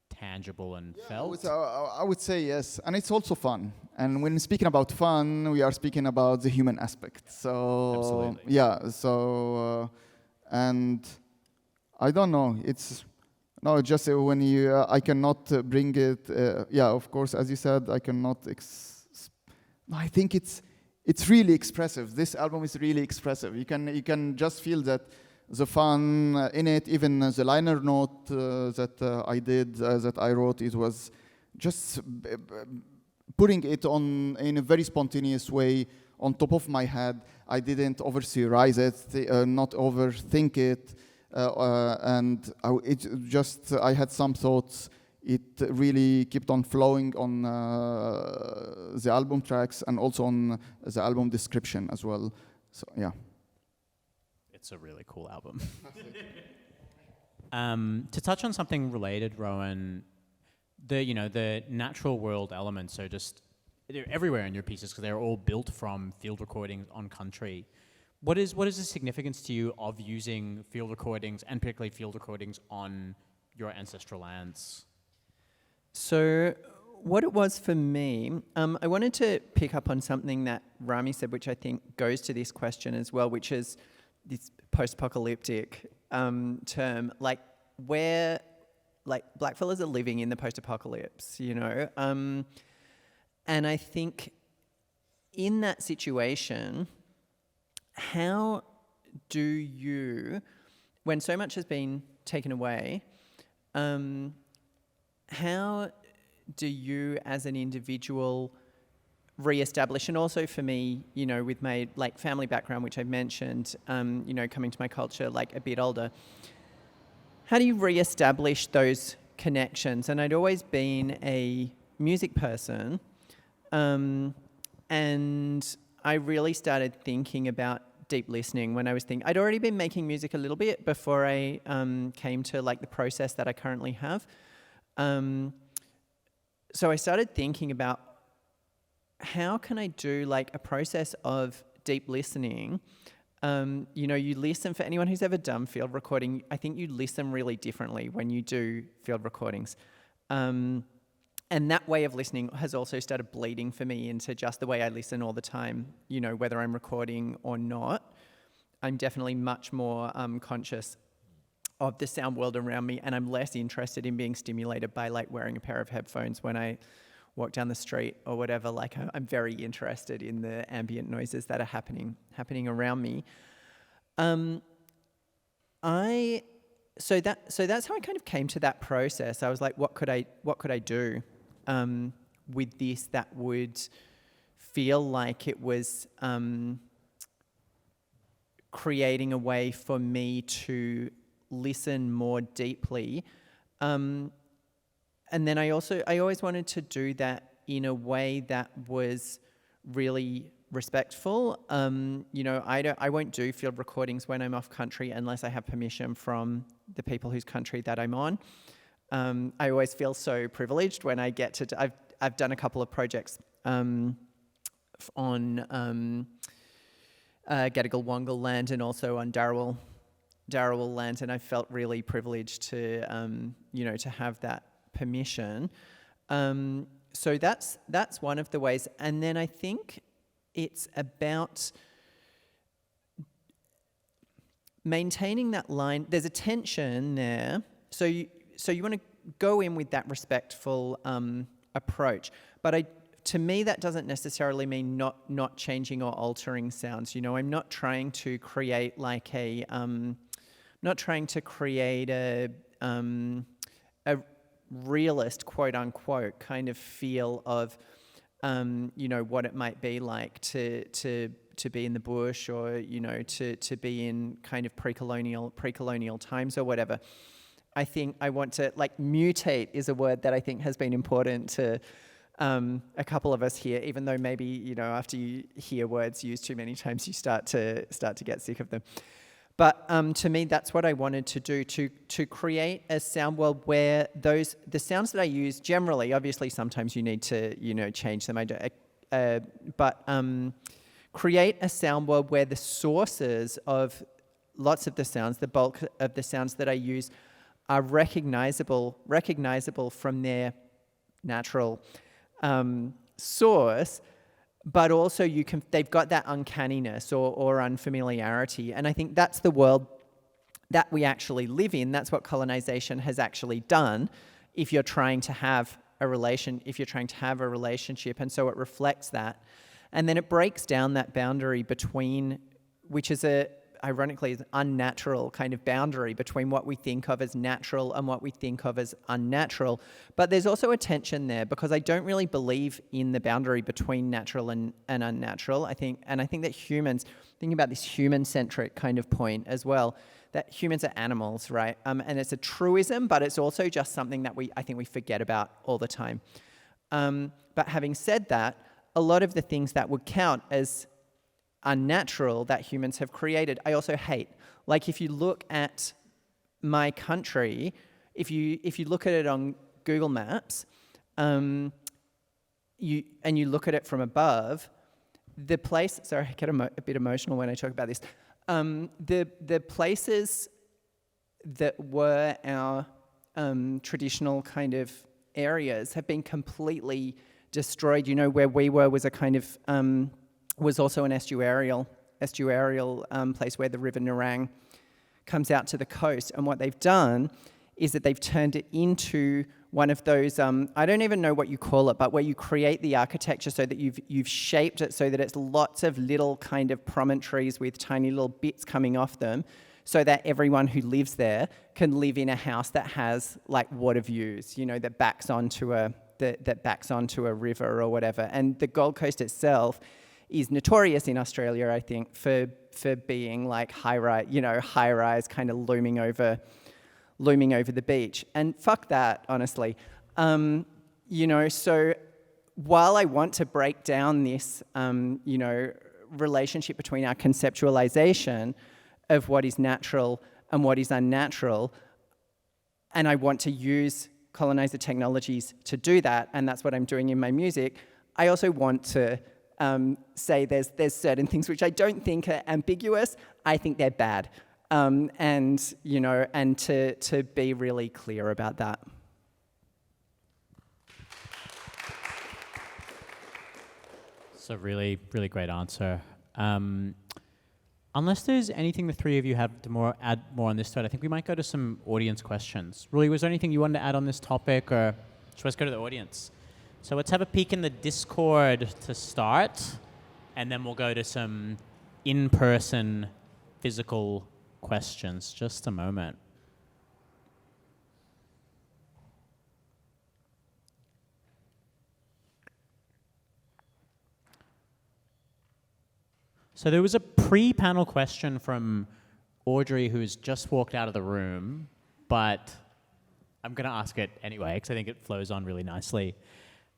tangible and felt? I would say yes, and it's also fun. And when speaking about fun, we are speaking about the human aspect. So absolutely. Yeah, so and I don't know. It's no, just when you I cannot bring it. Yeah, of course, as you said, I cannot. I think it's really expressive. This album is really expressive. You can just feel that the fun in it. Even the liner note that I did, that I wrote, it was just putting it on in a very spontaneous way on top of my head. I didn't overtheorize it, not overthink it, and I had some thoughts. It really kept on flowing on the album tracks and also on the album description as well. So yeah. It's a really cool album. To touch on something related, Rowan, the natural world elements are just they're everywhere in your pieces because they're all built from field recordings on country. What is the significance to you of using field recordings, and particularly field recordings on your ancestral lands? So what it was for me, I wanted to pick up on something that Rami said, which I think goes to this question as well, which is this post-apocalyptic term, like where like blackfellas are living in the post-apocalypse, you know? And I think in that situation, how do you, when so much has been taken away, how do you as an individual re-establish, and also for me, you know, with my like family background, which I mentioned, you know, coming to my culture like a bit older, how do you re-establish those connections? And I'd always been a music person, and I really started thinking about deep listening when I was I'd already been making music a little bit before I came to like the process that I currently have. So I started thinking about how can I do like a process of deep listening. You know, you listen, for anyone who's ever done field recording, I think you listen really differently when you do field recordings. And that way of listening has also started bleeding for me into just the way I listen all the time, you know, whether I'm recording or not. I'm definitely much more conscious of the sound world around me, and I'm less interested in being stimulated by like wearing a pair of headphones when I walk down the street or whatever. Like I'm very interested in the ambient noises that are happening around me. So that's how I kind of came to that process. I was like, what could I do with this that would feel like it was creating a way for me to listen more deeply. And then I always wanted to do that in a way that was really respectful. You know, I won't do field recordings when I'm off country unless I have permission from the people whose country that I'm on. I always feel so privileged when I get to, I've done a couple of projects on Gadigal Wongal land and also on Darawal land, and I felt really privileged to, you know, to have that permission. So that's one of the ways. And then I think it's about maintaining that line. There's a tension there. So you want to go in with that respectful approach. But to me, that doesn't necessarily mean not changing or altering sounds. You know, I'm not trying to create like a realist, quote unquote, kind of feel of, you know, what it might be like to be in the bush, or, you know, to be in kind of pre-colonial times or whatever. I think I want to, like, mutate is a word that I think has been important to a couple of us here, even though maybe, you know, after you hear words used too many times, you start to get sick of them. But to me, that's what I wanted to do, to create a sound world where the sounds that I use generally, obviously sometimes you need to, you know, change them. But create a sound world where the sources of lots of the sounds, the bulk of the sounds that I use, are recognizable from their natural source, but also they've got that uncanniness or unfamiliarity. And I think that's the world that we actually live in. That's what colonization has actually done if you're trying to have a relationship. And so it reflects that. And then it breaks down that boundary between, which is ironically, is an unnatural kind of boundary between what we think of as natural and what we think of as unnatural. But there's also a tension there, because I don't really believe in the boundary between natural and unnatural. I think that humans, thinking about this human-centric kind of point as well, that humans are animals, right? And it's a truism, but it's also just something that I think we forget about all the time. But having said that, a lot of the things that would count as unnatural that humans have created, I also hate. Like, if you look at my country, if you look at it on Google Maps, you look at it from above, the place, sorry, I get a bit emotional when I talk about this. The places that were our traditional kind of areas have been completely destroyed. You know, where we were was a kind of, was also an estuarial place where the river Naarm comes out to the coast. And what they've done is that they've turned it into one of those, I don't even know what you call it, but where you create the architecture so that you've shaped it so that it's lots of little kind of promontories with tiny little bits coming off them, so that everyone who lives there can live in a house that has like water views, you know, that backs onto a river or whatever. And the Gold Coast itself is notorious in Australia, I think, for being like high-rise kind of looming over the beach. And fuck that, honestly. You know, so while I want to break down this, you know, relationship between our conceptualization of what is natural and what is unnatural, and I want to use colonizer technologies to do that, and that's what I'm doing in my music, I also want to say there's certain things which I don't think are ambiguous. I think they're bad. And, you know, and to be really clear about that. It's a really, really great answer. Unless there's anything the three of you have to add more on this thread, I think we might go to some audience questions. Rully, was there anything you wanted to add on this topic, or should we go to the audience? So let's have a peek in the Discord to start, and then we'll go to some in-person physical questions. Just a moment. So there was a pre-panel question from Audrey, who's just walked out of the room, but I'm going to ask it anyway because I think it flows on really nicely.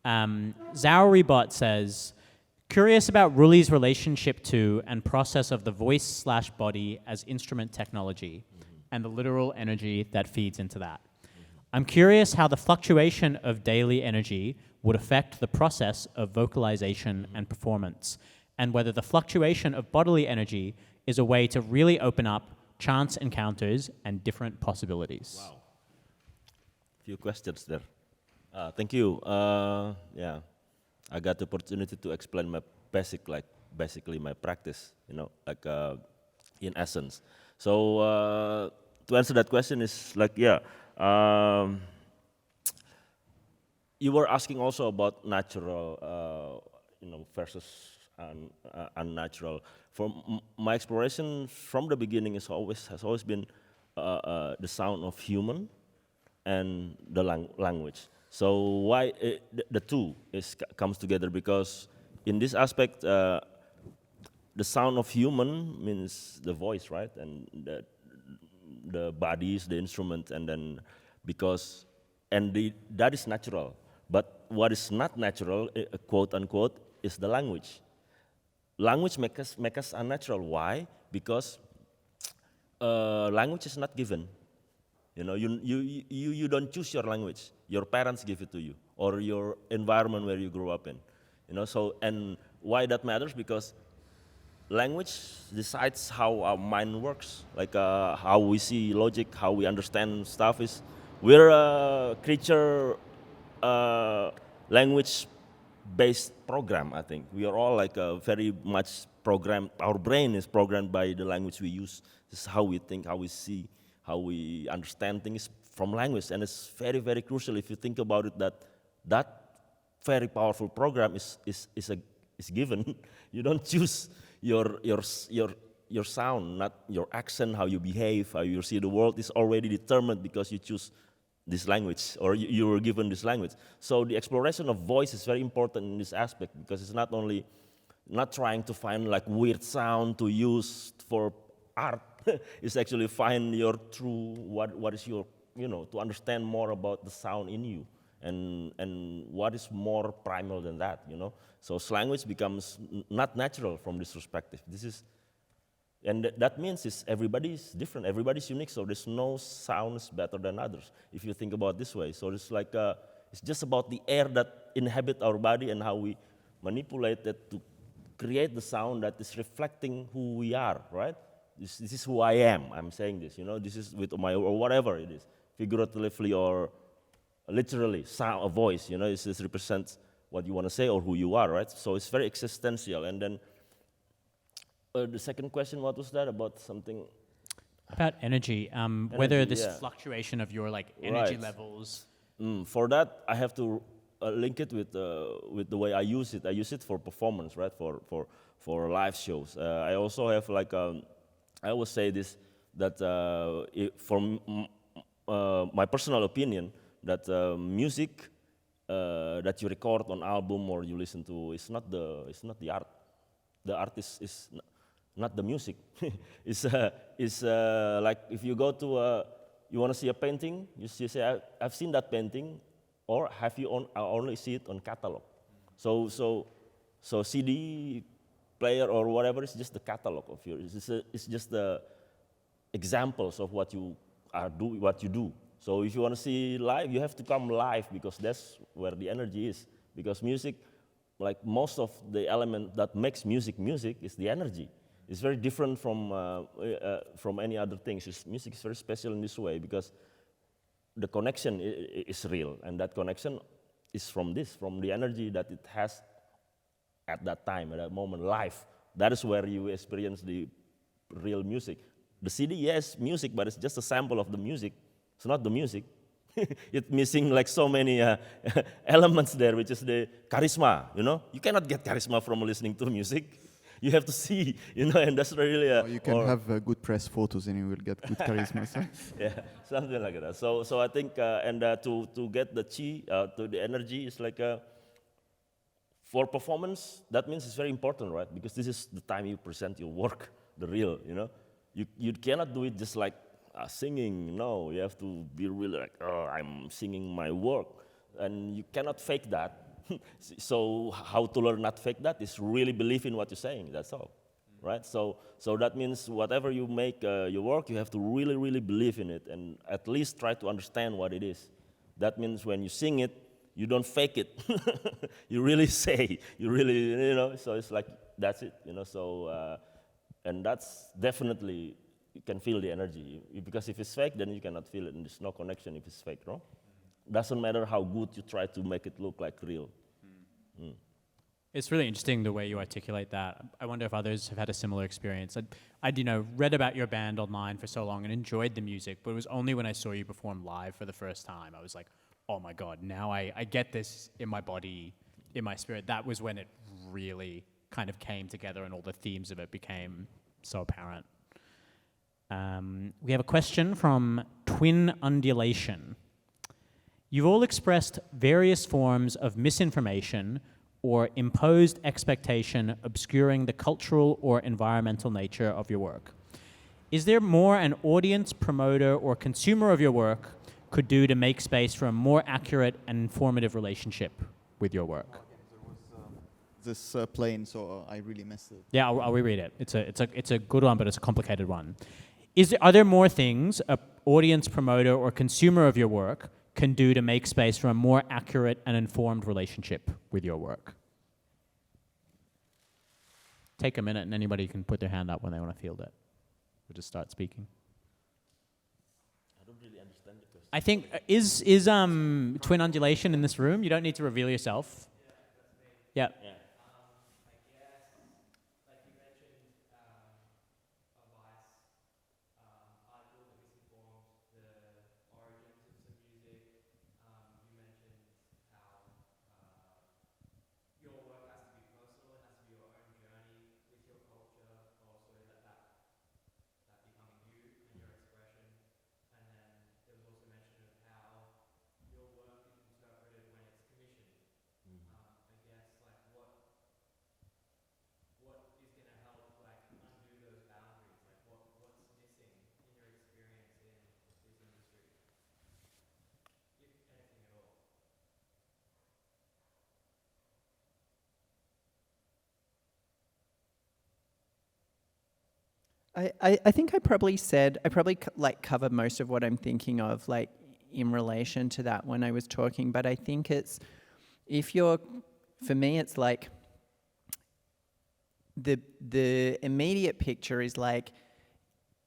Zauribot says, curious about Rully's relationship to and process of the voice/body as instrument technology and the literal energy that feeds into that. I'm curious how the fluctuation of daily energy would affect the process of vocalization and performance, and whether the fluctuation of bodily energy is a way to really open up chance encounters and different possibilities. Wow. Few questions there. Thank you. Yeah, I got the opportunity to explain my basically my practice, you know, like in essence. So to answer that question is like, yeah, you were asking also about natural, you know, versus unnatural. From my exploration from the beginning has always been the sound of human and the language. So why the two comes together, because in this aspect, the sound of human means the voice, right? And the body is the instrument, and then that is natural. But what is not natural, quote unquote, is the language. Language make us unnatural. Why? Because language is not given. You know, you don't choose your language. Your parents give it to you, or your environment where you grew up in. You know, so, and why that matters? Because language decides how our mind works, like how we see logic, how we understand stuff. We're a creature, language-based program, I think. We are all like very much programmed. Our brain is programmed by the language we use. This is how we think, how we see, how we understand things from language. And it's very, very crucial if you think about it, that very powerful program is given. You don't choose your sound, not your accent, how you behave, how you see the world is already determined because you choose this language, or you were given this language. So the exploration of voice is very important in this aspect, because it's not trying to find like weird sound to use for art. It's actually find your true, what is your, you know, to understand more about the sound in you, and what is more primal than that, you know. So language becomes not natural from this perspective. And that means everybody's different, everybody's unique, so there's no sounds better than others, if you think about it this way. So it's like, it's just about the air that inhabit our body and how we manipulate it to create the sound that is reflecting who we are, right? This is who I am. I'm saying this, this is with my, or whatever it is, figuratively or literally, sound, a voice, this represents what you want to say or who you are, right? So it's very existential. And then the second question, what was that about something? About energy, whether this yeah. fluctuation of your energy Right. levels. For that, I have to link it with the way I use it. I use it for performance, right? For live shows. I also have I always say this, that my personal opinion, that music that you record on album or you listen to is not the art. The art is not the music. It's like if you go to you want to see a painting, you say I've seen that painting, or have you only see it on catalog. So CD player or whatever is just the catalog of yours. It's just the examples of what you do. So if you want to see live, you have to come live, because that's where the energy is. Because music, like most of the element that makes music is the energy. It's very different from any other things. Music is very special in this way because the connection is real, and that connection is from the energy that it has at that time, at that moment, live. That is where you experience the real music. The CD, yes, music, but it's just a sample of the music. It's not the music. It's missing like so many elements there, which is the charisma, You cannot get charisma from listening to music. You have to see, and that's really... you can have good press photos and you will get good charisma. So. Yeah, something like that. So I think, to get the chi, to the energy, is like for performance, that means it's very important, right? Because this is the time you present your work, the real, You cannot do it just like singing. No, you have to be really like, oh, I'm singing my work. And you cannot fake that. So how to learn not fake that is really believe in what you're saying, that's all, right? So that means whatever you make your work, you have to really, really believe in it and at least try to understand what it is. That means when you sing it, you don't fake it. You really say, you really, so it's like, that's it, so, and that's definitely, you can feel the energy. Because if it's fake, then you cannot feel it, and there's no connection if it's fake, no? Doesn't matter how good you try to make it look like real. It's really interesting the way you articulate that. I wonder if others have had a similar experience. I'd read about your band online for so long and enjoyed the music, but it was only when I saw you perform live for the first time, I was like, oh my God, now I get this in my body, in my spirit. That was when it really kind of came together and all the themes of it became so apparent. We have a question from Twin Undulation. You've all expressed various forms of misinformation or imposed expectation obscuring the cultural or environmental nature of your work. Is there more an audience, promoter, or consumer of your work could do to make space for a more accurate and informative relationship with your work? This plane, so I really missed it. Yeah, I'll reread it. It's a good one, but it's a complicated one. Are there more things an audience, promoter, or consumer of your work can do to make space for a more accurate and informed relationship with your work? Take a minute and anybody can put their hand up when they want to field it. We'll just start speaking. I don't really understand the question. I think, is Twin Undulation in this room? You don't need to reveal yourself. Yeah. Yeah. I think I probably covered most of what I'm thinking of, like, in relation to that when I was talking, but I think for me, it's like the immediate picture is like,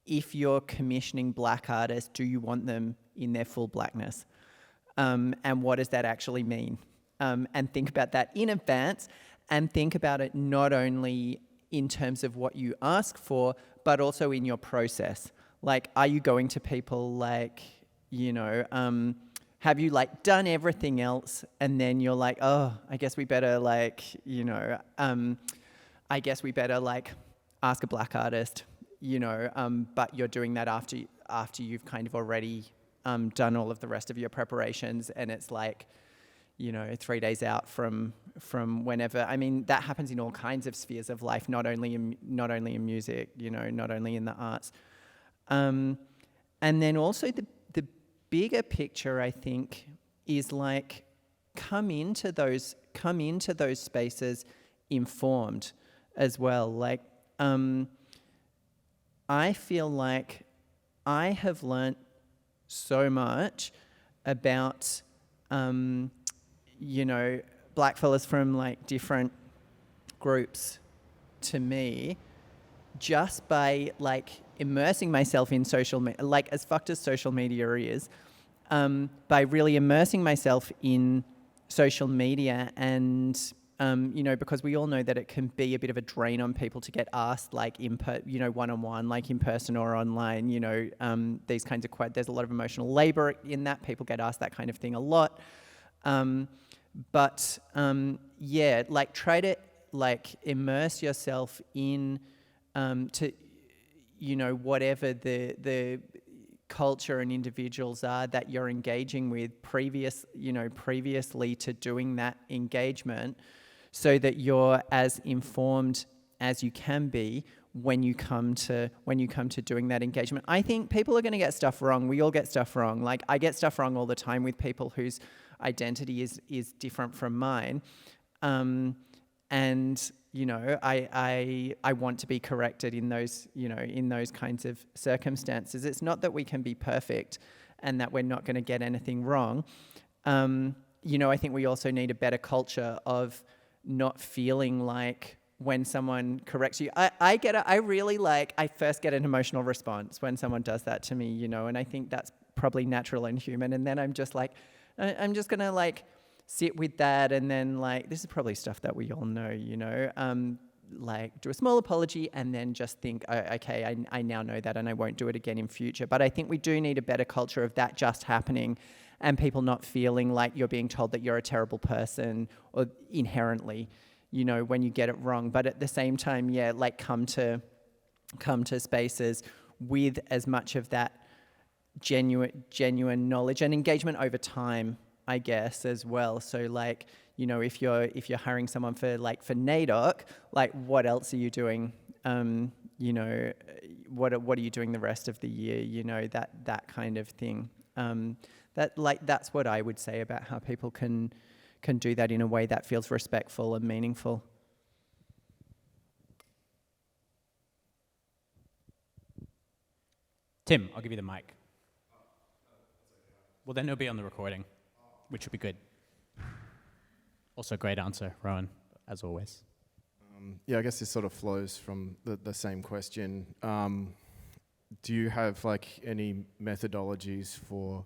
if you're commissioning black artists, do you want them in their full blackness? And what does that actually mean? And think about that in advance, and think about it not only in terms of what you ask for, but also in your process. Like, are you going to people like, you know, have you like done everything else and then you're like, oh, I guess we better like, you know, I guess we better like ask a black artist, you know, but you're doing that after you've kind of already done all of the rest of your preparations, and it's like, you know, 3 days out from whenever. I mean, that happens in all kinds of spheres of life, not only in music, you know, not only in the arts. And then also the bigger picture, I think, is like come into those spaces informed as well. Like, I feel like I have learnt so much about, you know, blackfellas from like different groups to me, just by like immersing myself in social media, like as fucked as social media is, by really immersing myself in social media, and you know, because we all know that it can be a bit of a drain on people to get asked like you know, one-on-one, like in person or online, you know, these kinds of there's a lot of emotional labor in that. People get asked that kind of thing a lot. But yeah, like try to like immerse yourself in to, you know, whatever the culture and individuals are that you're engaging with previously to doing that engagement, so that you're as informed as you can be when you come to doing that engagement. I think people are going to get stuff wrong. We all get stuff wrong. Like, I get stuff wrong all the time with people whose identity is different from mine. And you know, I want to be corrected in those, you know, in those kinds of circumstances. It's not that we can be perfect and that we're not going to get anything wrong. You know, I think we also need a better culture of not feeling like when someone corrects you. I first get an emotional response when someone does that to me, you know, and I think that's probably natural and human. And then I'm just like, I'm just going to like sit with that, and then like, this is probably stuff that we all know, you know, like do a small apology and then just think, oh, okay, I now know that and I won't do it again in future. But I think we do need a better culture of that just happening, and people not feeling like you're being told that you're a terrible person or inherently, you know, when you get it wrong. But at the same time, yeah, like come to spaces with as much of that genuine knowledge and engagement over time, I guess, as well. So like, you know, if you're hiring someone for NAIDOC, like what else are you doing? You know, what are you doing the rest of the year? You know, that kind of thing. That's what I would say about how people can do that in a way that feels respectful and meaningful. Tim, I'll give you the mic. Well, then it'll be on the recording, which would be good. Also, great answer, Rowan, as always. Yeah, I guess this sort of flows from the same question. Do you have like any methodologies for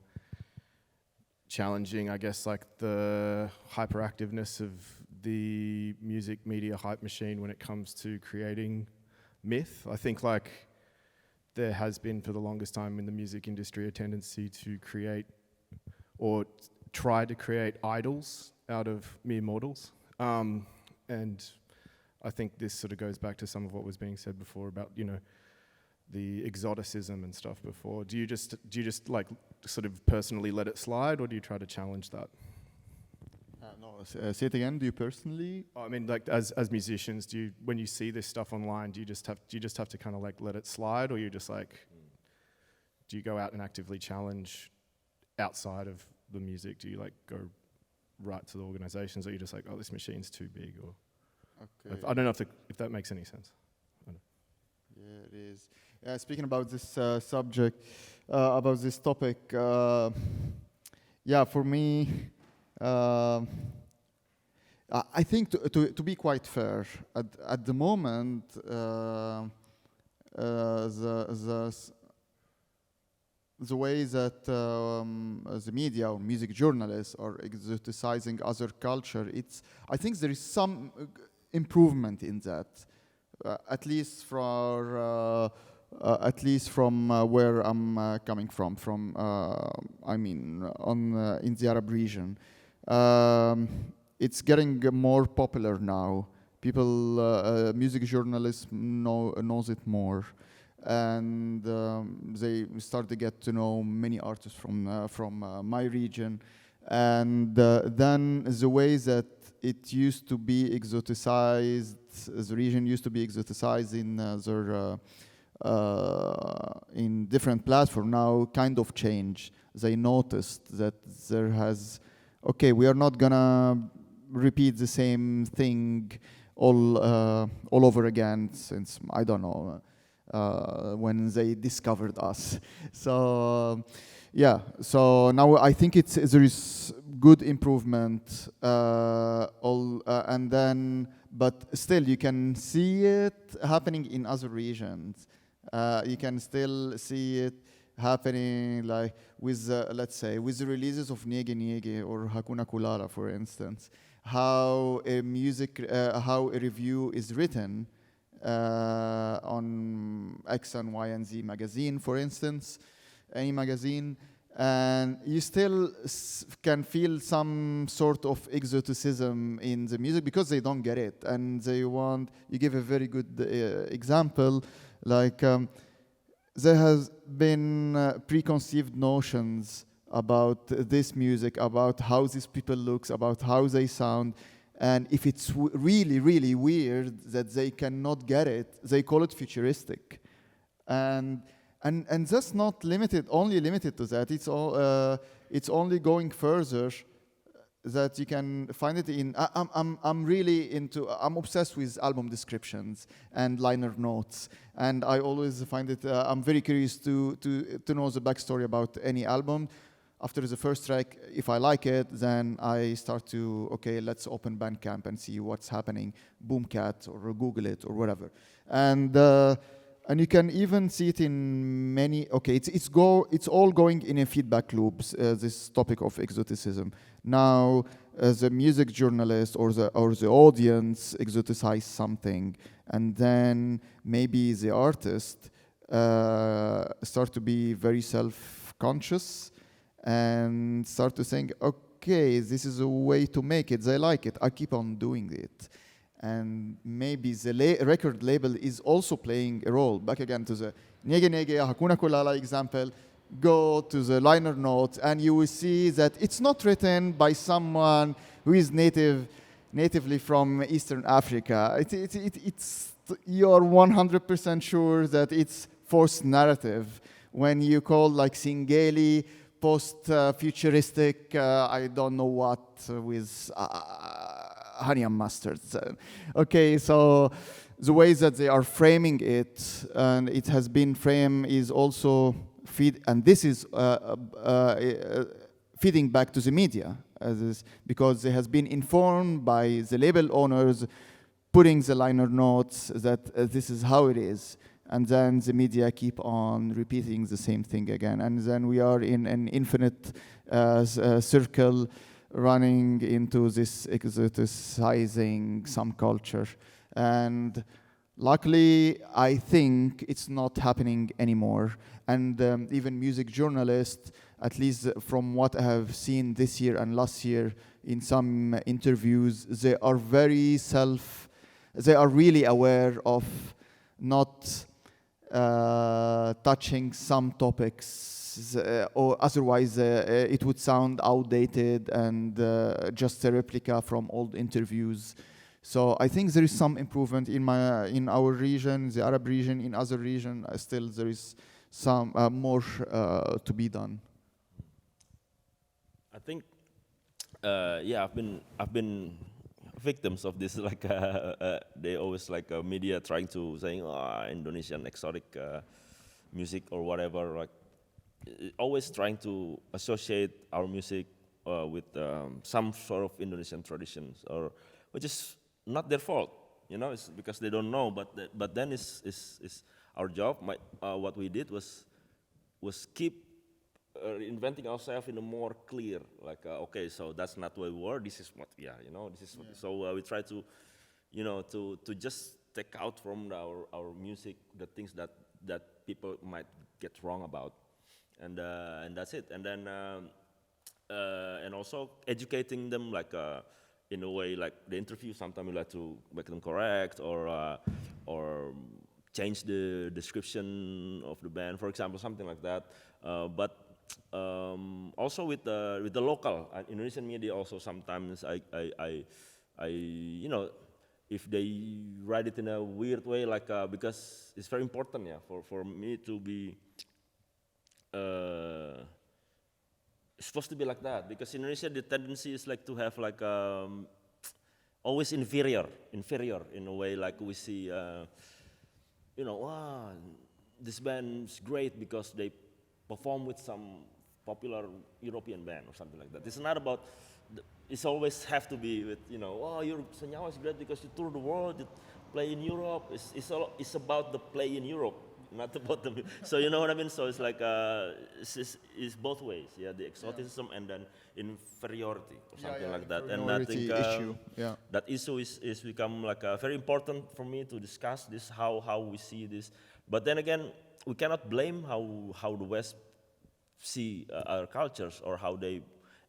challenging, I guess, like the hyperactiveness of the music media hype machine when it comes to creating myth? I think like there has been for the longest time in the music industry a tendency to create or try to create idols out of mere mortals. And I think this sort of goes back to some of what was being said before about, you know, the exoticism and stuff before. Do you just like sort of personally let it slide, or do you try to challenge that? No, say it again. Do you personally? I mean, like as musicians, when you see this stuff online, do you just have to kind of like let it slide, or you just like, do you go out and actively challenge outside of the music? Do you like go right to the organizations, or you just like, oh, this machine's too big? Or okay. I don't know if that makes any sense. Yeah, it is. Speaking about this subject, about this topic, yeah, for me, I think to be quite fair, at the moment, the way that the media or music journalists are exoticizing other culture, I think there is some improvement in that, at least from where I'm coming from. I mean, in the Arab region, it's getting more popular now. People, music journalists knows it more. And they start to get to know many artists from my region, and then the way that it used to be exoticized, the region used to be exoticized in different platforms, now kind of change. They noticed that there has, okay, we are not gonna repeat the same thing all over again since, I don't know, when they discovered us. So yeah, so now I think there is good improvement, and then, but still you can see it happening in other regions. You can still see it happening, like with, let's say, with the releases of Nyege Nyege or Hakuna Kulala, for instance, how a review is written on X and Y and Z magazine, for instance, any magazine, and you still can feel some sort of exoticism in the music because they don't get it, and you give a very good example, like there has been preconceived notions about this music, about how these people looks, about how they sound. And if it's really, really weird that they cannot get it, they call it futuristic. And that's not only limited to that. It's only going further, that you can find it in. I'm obsessed with album descriptions and liner notes, and I always find it. I'm very curious to know the backstory about any album. After the first track, if I like it, then I start to, okay, let's open Bandcamp and see what's happening, Boomcat, or Google it, or whatever. And you can even see it in many, okay, it's all going in a feedback loops, this topic of exoticism. Now, the music journalist or the audience exoticize something, and then maybe the artist start to be very self-conscious, and start to think, okay, this is a way to make it. They like it. I keep on doing it. And maybe the record label is also playing a role. Back again to the Nyege Nyege, Hakuna Kulala example. Go to the liner notes, and you will see that it's not written by someone who is natively from Eastern Africa. You're 100% sure that it's forced narrative. When you call like Singeli post-futuristic, I don't know what, with honey and mustard. Okay, so the way that they are framing it, and it has been framed, is also and this is feeding back to the media, because it has been informed by the label owners, putting the liner notes that this is how it is. And then the media keep on repeating the same thing again. And then we are in an infinite circle running into this exoticizing some culture. And luckily, I think it's not happening anymore. And even music journalists, at least from what I have seen this year and last year in some interviews, they are really aware of not touching some topics, or otherwise it would sound outdated and just a replica from old interviews. So I think there is some improvement in our region, the Arab region. In other regions, still there is some more to be done. I think, yeah, I've been victims of this. Like they always like media trying to saying Indonesian exotic music or whatever. Like always trying to associate our music with some sort of Indonesian traditions or which is not their fault. You know, it's because they don't know. But then it's our job. What we did was keep inventing ourselves in a more clear, like okay, so that's not where we were. This is what, you know, this is what. So we try to, you know, to just take out from our music the things that people might get wrong about, and that's it. And then and also educating them, like in a way, like the interview. Sometimes we like to make them correct or change the description of the band, for example, something like that. But also with the local Indonesian media, also sometimes I you know, if they write it in a weird way, like because it's very important, for me to be it's supposed to be like that, because in Indonesia the tendency is like to have like always inferior in a way, like we see you know, wow, this band is great because they perform with some popular European band or something like that. It's not about, it's always have to be with, you know, oh, your Senyawa is great because you tour the world, you play in Europe. It's about the play in Europe, not about the, so you know what I mean? So it's like, it's both ways, the exoticism and then inferiority or something like that. And I think that issue is become like very important for me to discuss this, how we see this. But then again, we cannot blame how the West see our cultures, or how they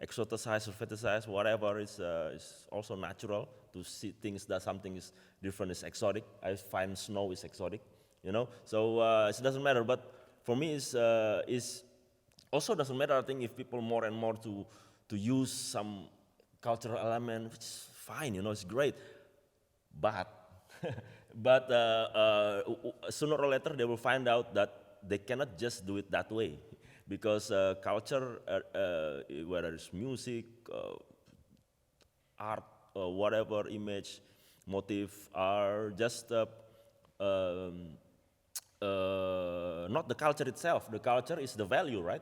exoticize or fetishize whatever. Is also natural to see things that something is different, is exotic. I find snow is exotic, you know. So it doesn't matter. But for me, is also doesn't matter. I think if people more and more to use some cultural element, which is fine, you know, it's great. But but sooner or later they will find out that they cannot just do it that way, because culture, whether it's music, art, whatever, image, motive, are just not the culture itself. The culture is the value, right?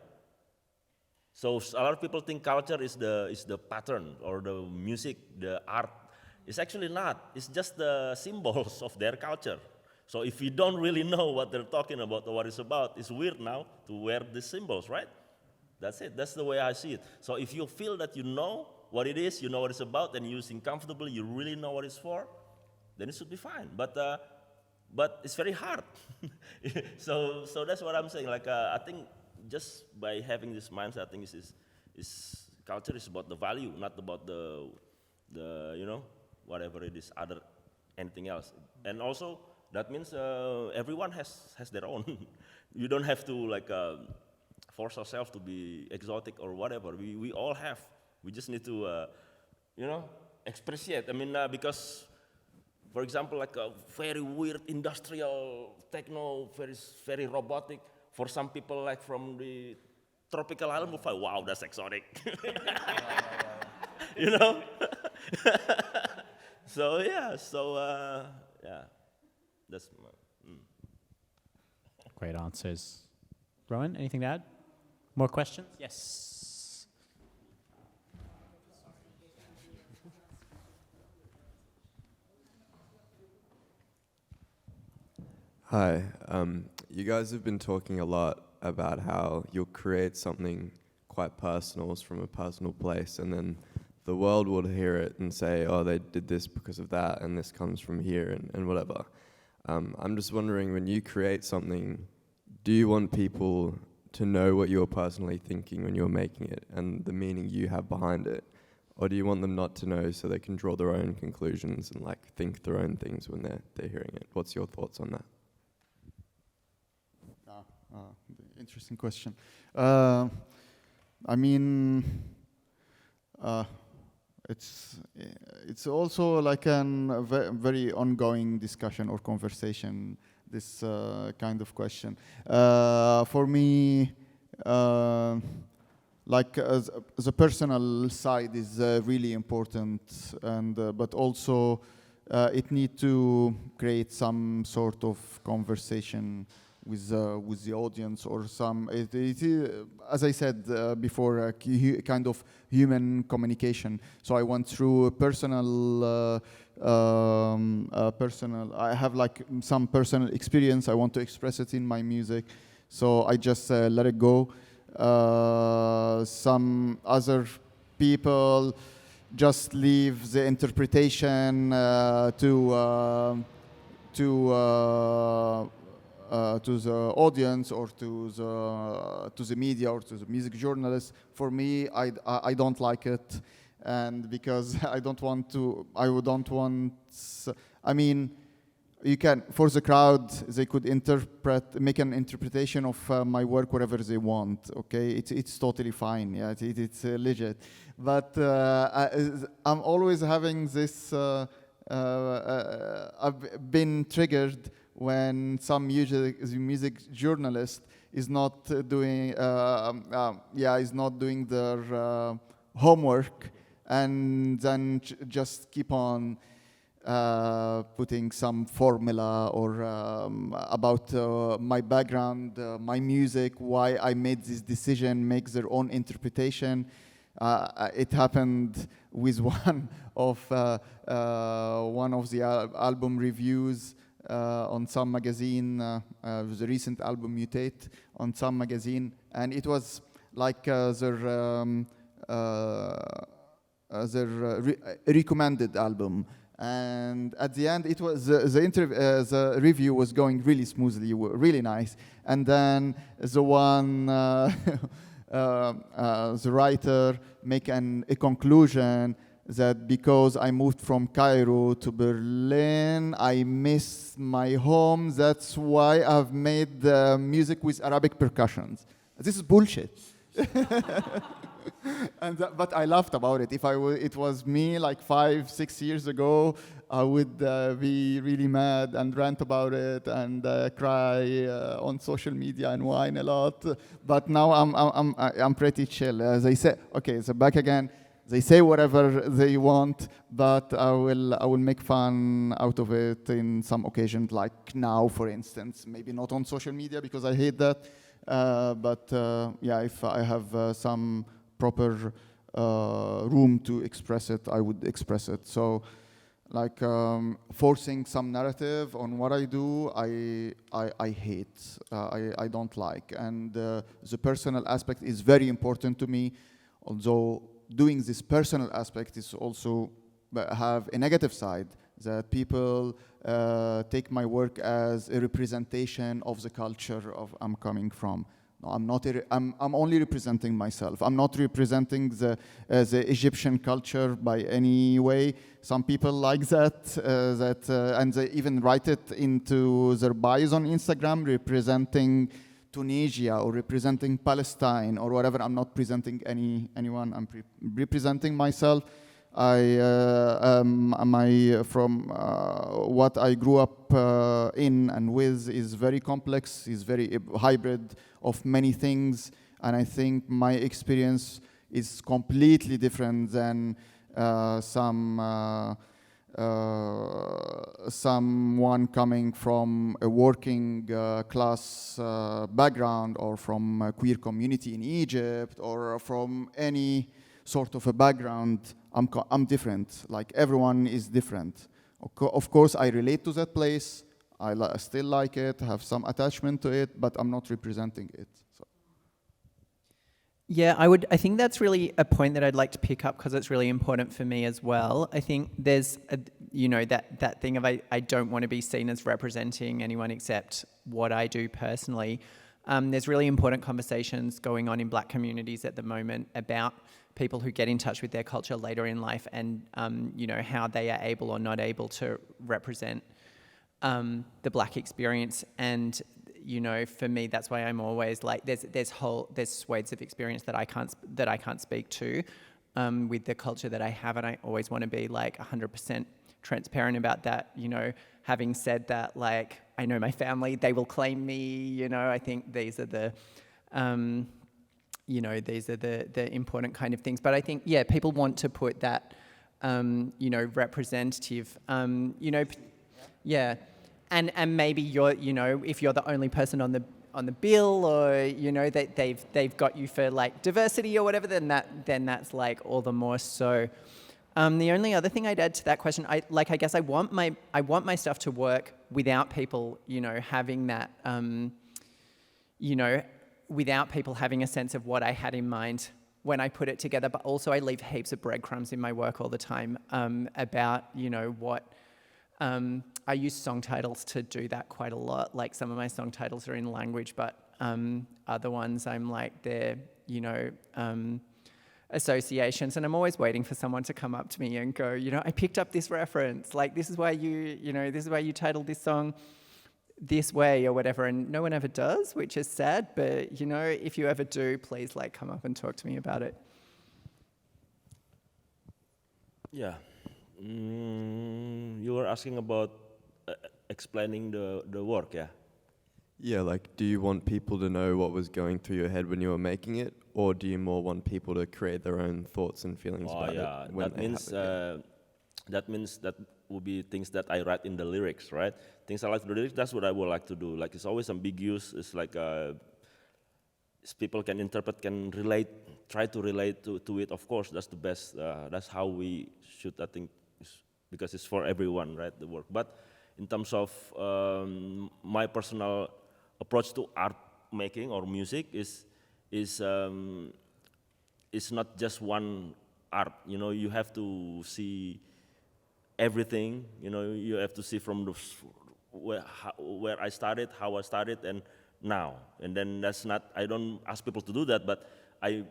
So a lot of people think culture is the pattern or the music, the art. It's actually not. It's just the symbols of their culture. So if you don't really know what they're talking about or what it's about, it's weird now to wear these symbols, right? That's it. That's the way I see it. So if you feel that you know what it is, you know what it's about, and you're using comfortably, you really know what it's for, then it should be fine. But it's very hard. So that's what I'm saying. Like I think just by having this mindset, I think is culture is about the value, not about the you know, whatever it is, anything else. And also that means everyone has their own. You don't have to like force ourselves to be exotic or whatever. We all have. We just need to you know, appreciate. I mean, because for example, like a very weird industrial techno, very robotic. For some people, like from the tropical island, will find, wow, that's exotic. You know. So yeah, that's my, Great answers. Rowan, anything to add? More questions? Yes. Hi. You guys have been talking a lot about how you'll create something quite personal from a personal place, and then the world will hear it and say, oh, they did this because of that, and this comes from here, and whatever. I'm just wondering, when you create something, do you want people to know what you're personally thinking when you're making it and the meaning you have behind it? Or do you want them not to know so they can draw their own conclusions and like think their own things when they're hearing it? What's your thoughts on that? Interesting question. I mean, it's also like a very ongoing discussion or conversation, this kind of question. For me, like the personal side is really important, and but also it need to create some sort of conversation with the audience, or some. It is, as I said before, a kind of human communication. So I went through a personal. I have like some personal experience. I want to express it in my music, so I just let it go. Some other people just leave the interpretation to the audience, or to the media, or to the music journalists. For me, I don't like it, and because I don't want. I mean, you can, for the crowd, they could make an interpretation of my work whatever they want. Okay, it's totally fine. Yeah, it's legit. But I'm always having this. I've been triggered when some music journalist is not doing their homework, and then just keep on putting some formula or about my background, my music, why I made this decision, make their own interpretation. It happened with one of the album reviews on some magazine, the recent album Mutate on some magazine, and it was like their recommended album. And at the end, it was the review was going really smoothly, really nice. And then the one, the writer make a conclusion that because I moved from Cairo to Berlin, I miss my home. That's why I've made the music with Arabic percussions. This is bullshit. But I laughed about it. If it was me like 5-6 years ago, I would be really mad and rant about it and cry on social media and whine a lot. But now I'm pretty chill. As I say, okay, so back again. They say whatever they want, but I will make fun out of it in some occasions, like now, for instance. Maybe not on social media because I hate that. But yeah, if I have some proper room to express it, I would express it. So, like forcing some narrative on what I do, I hate. I don't like, and the personal aspect is very important to me. Although doing this personal aspect is also have a negative side, that people take my work as a representation of the culture of I'm coming from. No, I'm not. I'm only representing myself. I'm not representing the Egyptian culture by any way. Some people like that, and they even write it into their bios on Instagram, representing Tunisia or representing Palestine or whatever. I'm not presenting anyone. I'm representing myself. From what I grew up in and with is very complex, is very hybrid of many things, and I think my experience is completely different than someone coming from a working class background, or from a queer community in Egypt, or from any sort of a background. I'm different. Like, everyone is different. Of course, I relate to that place. I still like it, have some attachment to it, but I'm not representing it. So. Yeah, I think that's really a point that I'd like to pick up, because it's really important for me as well. I think there's that thing of I don't want to be seen as representing anyone except what I do personally. There's really important conversations going on in Black communities at the moment about people who get in touch with their culture later in life, and how they are able or not able to represent the Black experience. And for me, that's why I'm always like, there's swathes of experience that I can't speak to with the culture that I have, and I always want to be like 100% transparent about that. Having said that, like, I know my family, they will claim me. I think these are the the important kind of things. But I think, yeah, people want to put that representative, yeah. and maybe you're, you know, if you're the only person on the bill, or you know that they've got you for like diversity or whatever, then that's like all the more so. The only other thing I'd add to that question, I guess I want my stuff to work without people, you know, having that, you know, without people having a sense of what I had in mind when I put it together. But also I leave heaps of breadcrumbs in my work all the time about, you know, what. I use song titles to do that quite a lot. Like some of my song titles are in language, but other ones I'm like, they're, you know, associations. And I'm always waiting for someone to come up to me and go, you know, I picked up this reference. Like, this is why this is why you titled this song this way or whatever. And no one ever does, which is sad. But, you know, if you ever do, please like come up and talk to me about it. Yeah. You were asking about explaining the work, yeah? Yeah, like, do you want people to know what was going through your head when you were making it, or do you more want people to create their own thoughts and feelings about it? When That means that will be things that I write in the lyrics, right? Things I like the lyrics, that's what I would like to do. Like, it's always ambiguous. It's like people can interpret, can relate, try to relate to it. Of course, that's the best. That's how we should, I think, because it's for everyone, right, the work. But in terms of my personal approach to art making or music is not just one art. You know, you have to see everything. You know, you have to see from where I started, how I started, and now. And then that's not, I don't ask people to do that, but I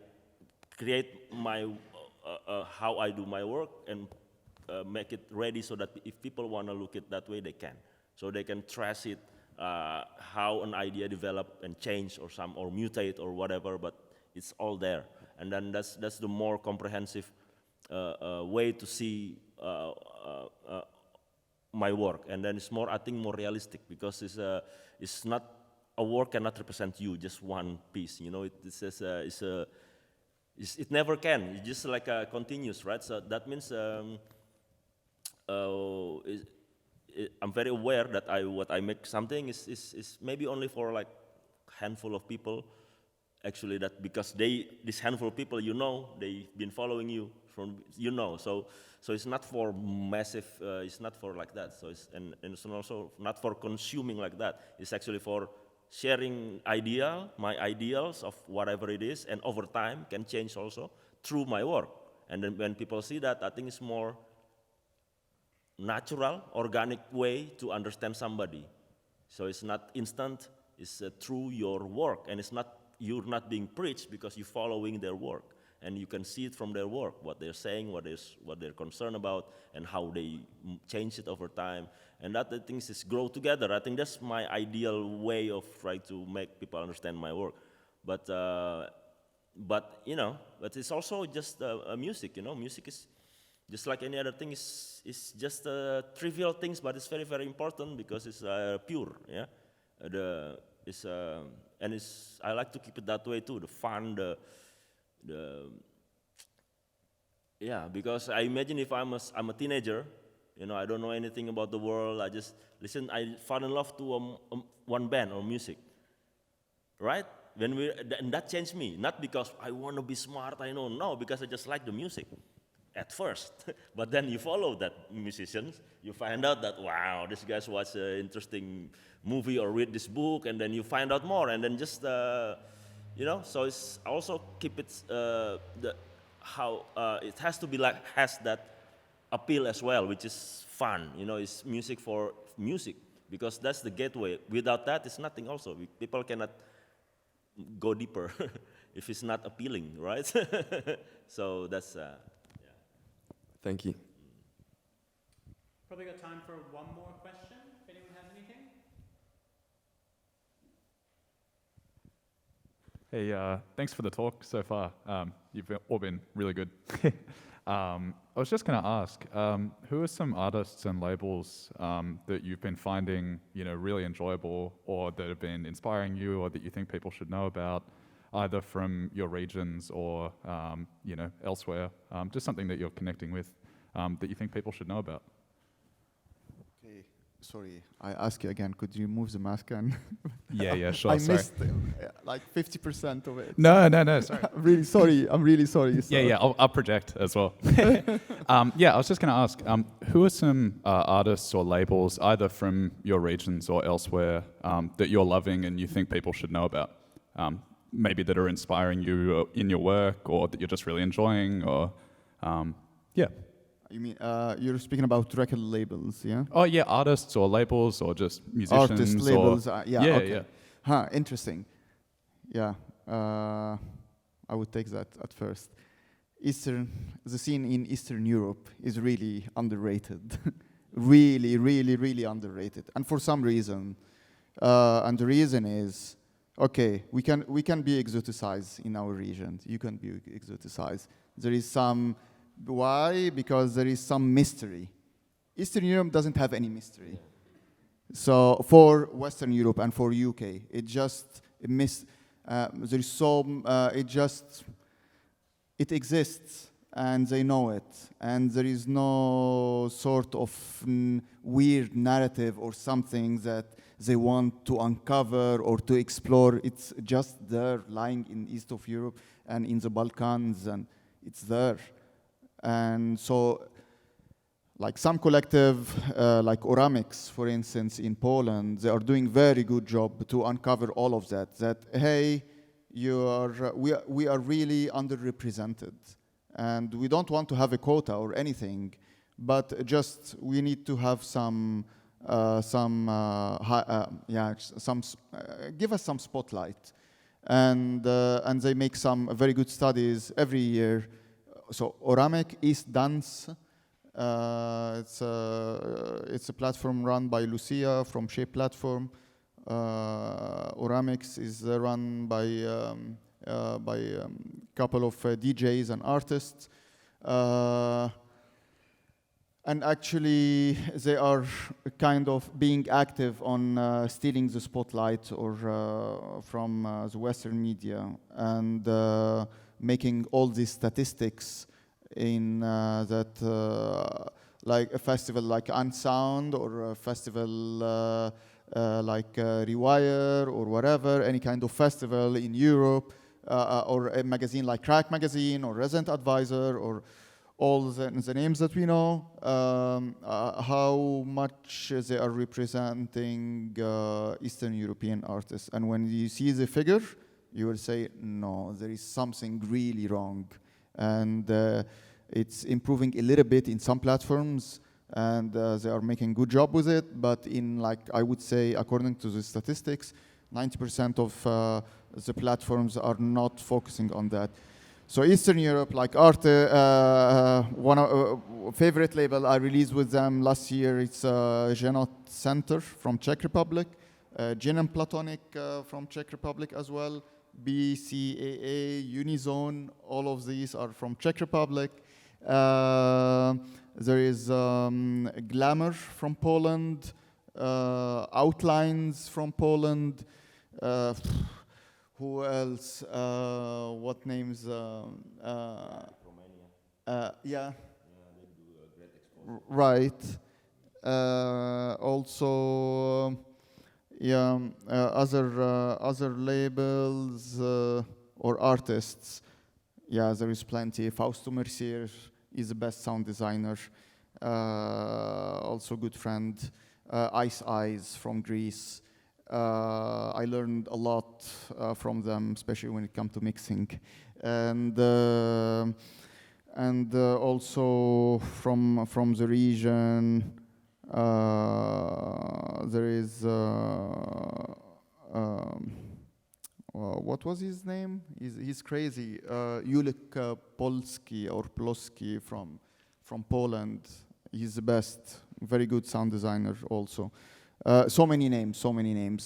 create my how I do my work and make it ready so that if people want to look at it that way, they can. So they can trace it, how an idea developed and changed or mutate or whatever, but it's all there. And then that's the more comprehensive way to see my work. And then it's more, I think, more realistic, because it's not, a work cannot represent you, just one piece. You know, it never can. It's just like continuous, right? So that means I'm very aware that what I make something is maybe only for like handful of people. Actually, that because this handful of people, you know, they've been following you from, you know. So it's not for massive. It's not for like that. So and it's also not for consuming like that. It's actually for sharing my ideals of whatever it is, and over time can change also through my work. And then when people see that, I think it's more natural, organic way to understand somebody. So it's not instant, it's through your work, and you're not being preached because you're following their work. And you can see it from their work, what they're saying, what they're concerned about, and how they change it over time. And that the things is grow together. I think that's my ideal way of trying to make people understand my work. But you know, but it's also just music. You know, music is just like any other thing. It's just trivial things, but it's very, very important because it's pure. Yeah, and I like to keep it that way too. The fun, yeah, because I imagine if I'm a teenager, you know, I don't know anything about the world. I just listen. I fall in love to one band or music, right? And that changed me. Not because I want to be smart. No, because I just like the music at first. But then you follow that musicians, you find out that wow, this guy's watched an interesting movie or read this book, and then you find out more, and then just you know. So it's also keep it it has to be like has that appeal as well, which is fun. You know, it's music for music, because that's the gateway. Without that, it's nothing. Also, people cannot go deeper if it's not appealing, right? So that's yeah. Thank you. Probably got time for one more question, if anyone has anything. Hey, thanks for the talk so far. You've all been really good. I was just going to ask, who are some artists and labels that you've been finding, you know, really enjoyable, or that have been inspiring you, or that you think people should know about, either from your regions or you know, elsewhere? Just something that you're connecting with that you think people should know about. Okay. Sorry, I ask you again. Could you move the mask and Yeah, sure. I sorry. missed like 50% of it. No, sorry. I'm really sorry. I'm really sorry. Yeah, I'll project as well. I was just going to ask, who are some artists or labels, either from your regions or elsewhere, that you're loving and you think people should know about? Maybe that are inspiring you in your work, or that you're just really enjoying, or yeah. You mean you're speaking about record labels, yeah? Oh yeah, artists or labels or just musicians. Artist labels, or, yeah. yeah, Okay. yeah. Huh, interesting. Yeah, I would take that at first. The scene in Eastern Europe is really underrated. really underrated. And for some reason, and the reason is, okay, we can be exoticized in our region. You can be exoticized. There is some, why? Because there is some mystery. Eastern Europe doesn't have any mystery. So for Western Europe and for UK, it exists and they know it. And there is no sort of weird narrative or something that they want to uncover or to explore. It's just there, lying in East of Europe and in the Balkans, and it's there. And so, like some collective, like Oramix, for instance, in Poland, they are doing very good job to uncover all of that. That, hey, we are really underrepresented, and we don't want to have a quota or anything, but just we need to have give us some spotlight, and they make some very good studies every year. So Oramek East Dance, it's a platform run by Lucia from Shape Platform. Oramix is run by a couple of DJs and artists. And actually, they are kind of being active on stealing the spotlight or from the Western media and making all these statistics in like a festival like Unsound or a festival like Rewire or whatever, any kind of festival in Europe, or a magazine like Raag Magazine or Resident Advisor or all the names that we know, how much they are representing Eastern European artists. And when you see the figure, you will say, no, there is something really wrong. And it's improving a little bit in some platforms, and they are making good job with it. But in, like, I would say, according to the statistics, 90% of the platforms are not focusing on that. So Eastern Europe, like Arte, one favorite label I released with them last year, it's Genot Center from Czech Republic, Gin and Platonic from Czech Republic as well, BCAA, Unizone, all of these are from Czech Republic. There is Glamour from Poland, Outlines from Poland. Who else? What names? Romania. Yeah. Yeah, they do a great exposure. Right. Also, other labels or artists. Yeah, there is plenty. Fausto Mercier is the best sound designer. Also good friend. Ice Eyes from Greece. I learned a lot from them, especially when it comes to mixing, and also from the region there is what was his name? He's crazy. Julek Polski or Ploski from Poland. He's the best. Very good sound designer also. So many names.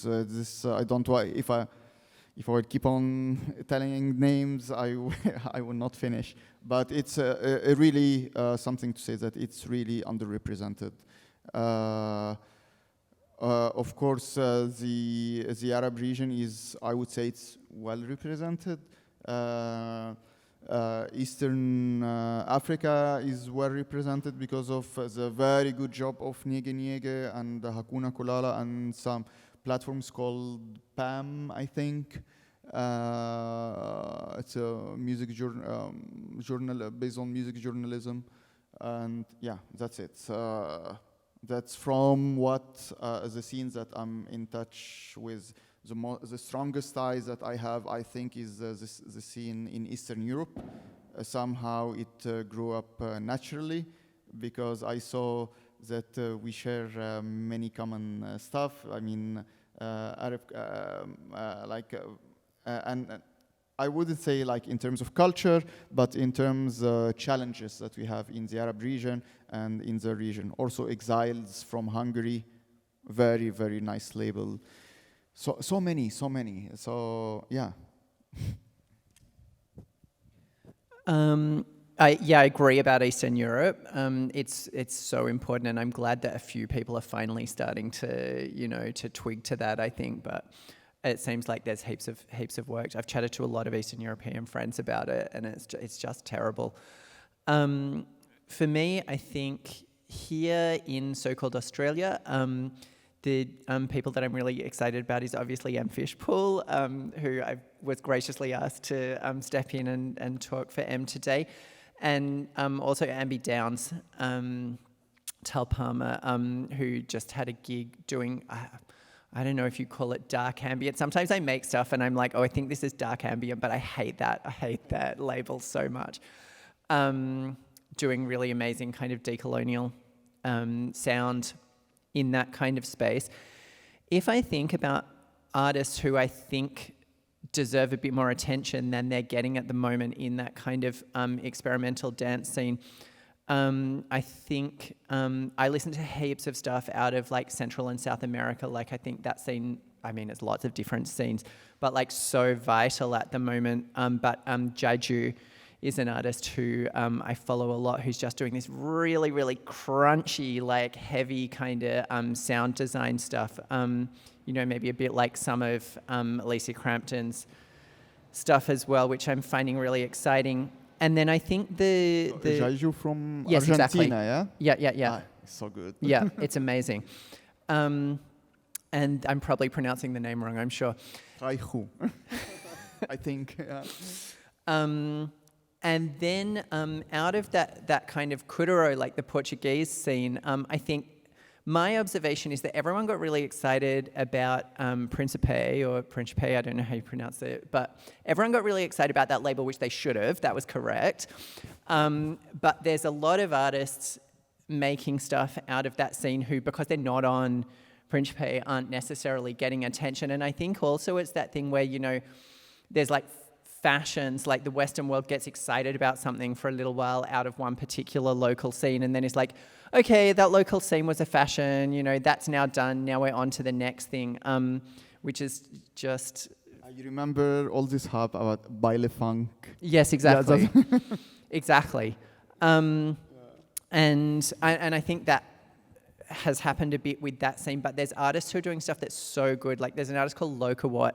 This I don't. If I would keep on telling names, I will not finish. But it's a really something to say that it's really underrepresented. Of course, the Arab region is, I would say, it's well represented. Eastern Africa is well represented because of the very good job of Niege Niege and Hakuna Kulala and some platforms called PAM, I think. It's a music journal based on music journalism, and yeah, that's it. That's from what the scenes that I'm in touch with. The strongest ties that I have, I think, is the scene in Eastern Europe. Somehow it grew up naturally because I saw that we share many common stuff. I mean, Arab, and I wouldn't say like in terms of culture, but in terms challenges that we have in the Arab region and in the region. Also Exiles from Hungary, very, very nice label. So many. So yeah. I agree about Eastern Europe. It's so important, and I'm glad that a few people are finally starting to twig to that, I think. But it seems like there's heaps of work. I've chatted to a lot of Eastern European friends about it, and it's just terrible. For me, I think here in so-called Australia, the people that I'm really excited about is obviously Fishpool, who I was graciously asked to step in and talk for M today, and also Ambi Downs, Tal Palmer, who just had a gig doing, I don't know if you call it dark ambient. Sometimes I make stuff and I'm like, oh, I think this is dark ambient, but I hate that. I hate that label so much. Doing really amazing kind of decolonial sound in that kind of space. If I think about artists who I think deserve a bit more attention than they're getting at the moment in that kind of experimental dance scene, I think I listen to heaps of stuff out of like Central and South America. Like I think that scene, I mean, it's lots of different scenes, but like so vital at the moment. But Jaiju is an artist who I follow a lot, who's just doing this really, really crunchy, like heavy kind of sound design stuff. You know, maybe a bit like some of Alicia Crampton's stuff as well, which I'm finding really exciting. And then I think the Jaiju from yes, Argentina, exactly. Yeah. Ah, it's so good. Yeah, it's amazing. And I'm probably pronouncing the name wrong, I'm sure. Raiju. I think, yeah. And then out of that kind of kuduro, like the Portuguese scene, I think my observation is that everyone got really excited about Principe, I don't know how you pronounce it, but everyone got really excited about that label, which they should have, that was correct. But there's a lot of artists making stuff out of that scene who, because they're not on Principe, aren't necessarily getting attention. And I think also it's that thing where, you know, there's like fashions, like the Western world gets excited about something for a little while out of one particular local scene, and then it's like, okay, that local scene was a fashion, you know, that's now done, now we're on to the next thing, which is just... You remember all this hype about baile funk? Yes, exactly. Yeah, exactly. And I think that has happened a bit with that scene, but there's artists who are doing stuff that's so good. Like there's an artist called Lokawat,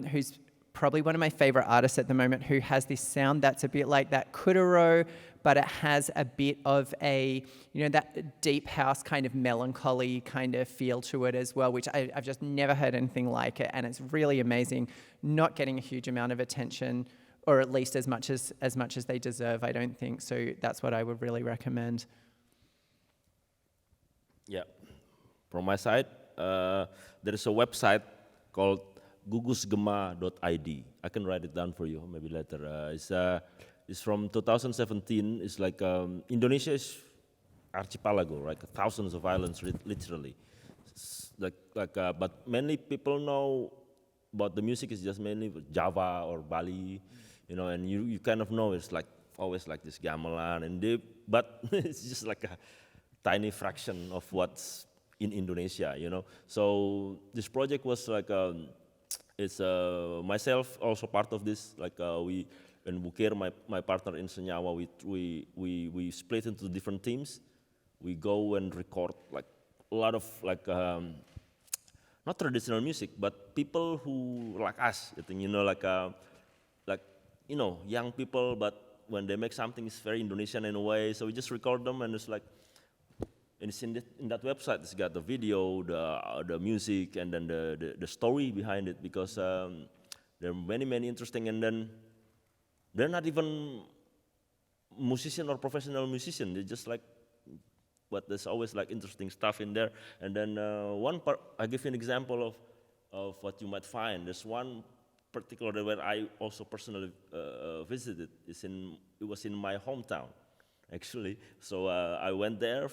who's probably one of my favorite artists at the moment, who has this sound that's a bit like that kuduro, but it has a bit of a, you know, that deep house kind of melancholy kind of feel to it as well, which I've just never heard anything like it, and it's really amazing. Not getting a huge amount of attention, or at least as much as they deserve, I don't think. So that's what I would really recommend. Yeah, from my side, there is a website called gugusgema.id. I can write it down for you maybe later. It's from 2017. It's like Indonesia is archipelago, right? Thousands of islands, literally. But many people know about the music is just mainly Java or Bali, you know, and you kind of know it's like always like this gamelan but it's just like a tiny fraction of what's in Indonesia, you know. So this project was like it's myself also part of this. Like we and Bukir, my partner in Senyawa, we split into different teams. We go and record like a lot of like not traditional music, but people who like us, you know, like you know, young people, but when they make something, it's very Indonesian in a way. So we just record them, and it's like, and it's in that website. It's got the video, the music, and then the story behind it, because there are many interesting, and then they're not even musician or professional musician. They're just like, but there's always like interesting stuff in there. And then one part, I give you an example of what you might find. There's one particular where I also personally visited. It was in my hometown, actually. So I went there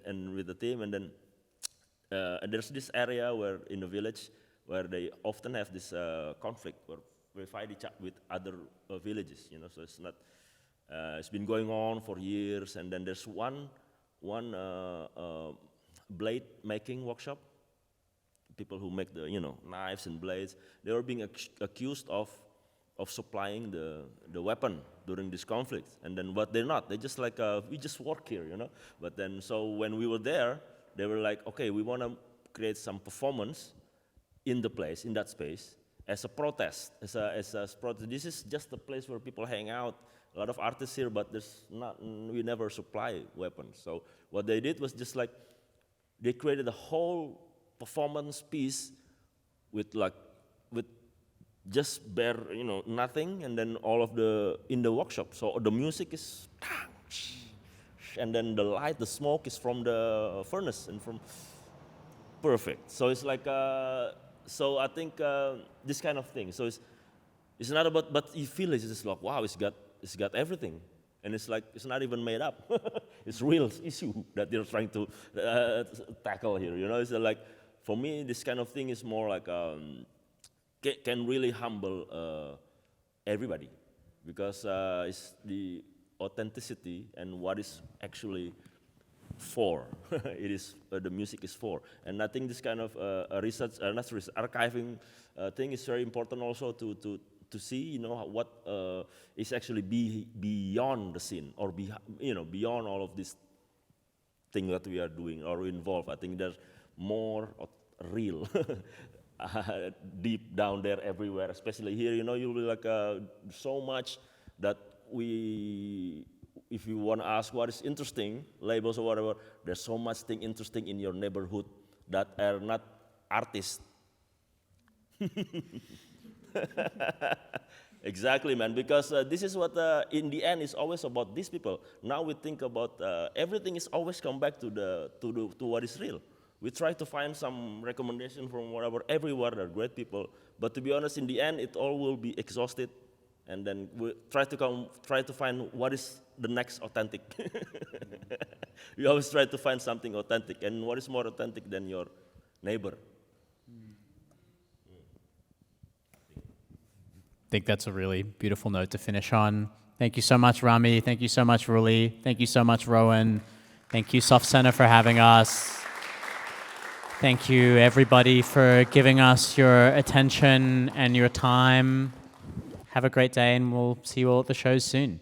and with the team, and then and there's this area where in the village where they often have this conflict where we fight each other with other villages. You know, so it's not. It's been going on for years, and then there's one blade making workshop. People who make the knives and blades, they were being accused of supplying the weapon during this conflict, and then but they're not. They just like we just work here, you know. But then so when we were there, they were like, okay, we want to create some performance in the place, in that space, as a protest, as a protest. This is just a place where people hang out. A lot of artists here, but we never supply weapons. So what they did was just like, they created a whole performance piece with just bare, nothing, and then all of in the workshop. So the music is, and then the light, the smoke is from the furnace and from perfect. So it's like, so I think this kind of thing. So it's not about, but you feel it's just like, wow, it's got everything, and it's like it's not even made up. It's real issue that they're trying to tackle here. You know, it's like, for me, this kind of thing is more like can really humble everybody, because it's the authenticity and what is actually for. It is the music is for, and I think this kind of archiving thing is very important also to see, what is actually beyond the scene, or beyond all of this thing that we are doing or involved. I think there's more real, deep down there everywhere, especially here. You'll be like so much that if you want to ask what is interesting, labels or whatever, there's so much thing interesting in your neighborhood that are not artists. Exactly, man, because this is what, in the end, is always about these people. Now we think about everything is always come back to what is real. We try to find some recommendation from whatever, everywhere, there are great people, but to be honest, in the end, it all will be exhausted, and then we try to find what is the next authentic. We always try to find something authentic, and what is more authentic than your neighbor? I think that's a really beautiful note to finish on. Thank you so much, Rami. Thank you so much, Rully. Thank you so much, Rowan. Thank you, Soft Center, for having us. Thank you, everybody, for giving us your attention and your time. Have a great day, and we'll see you all at the shows soon.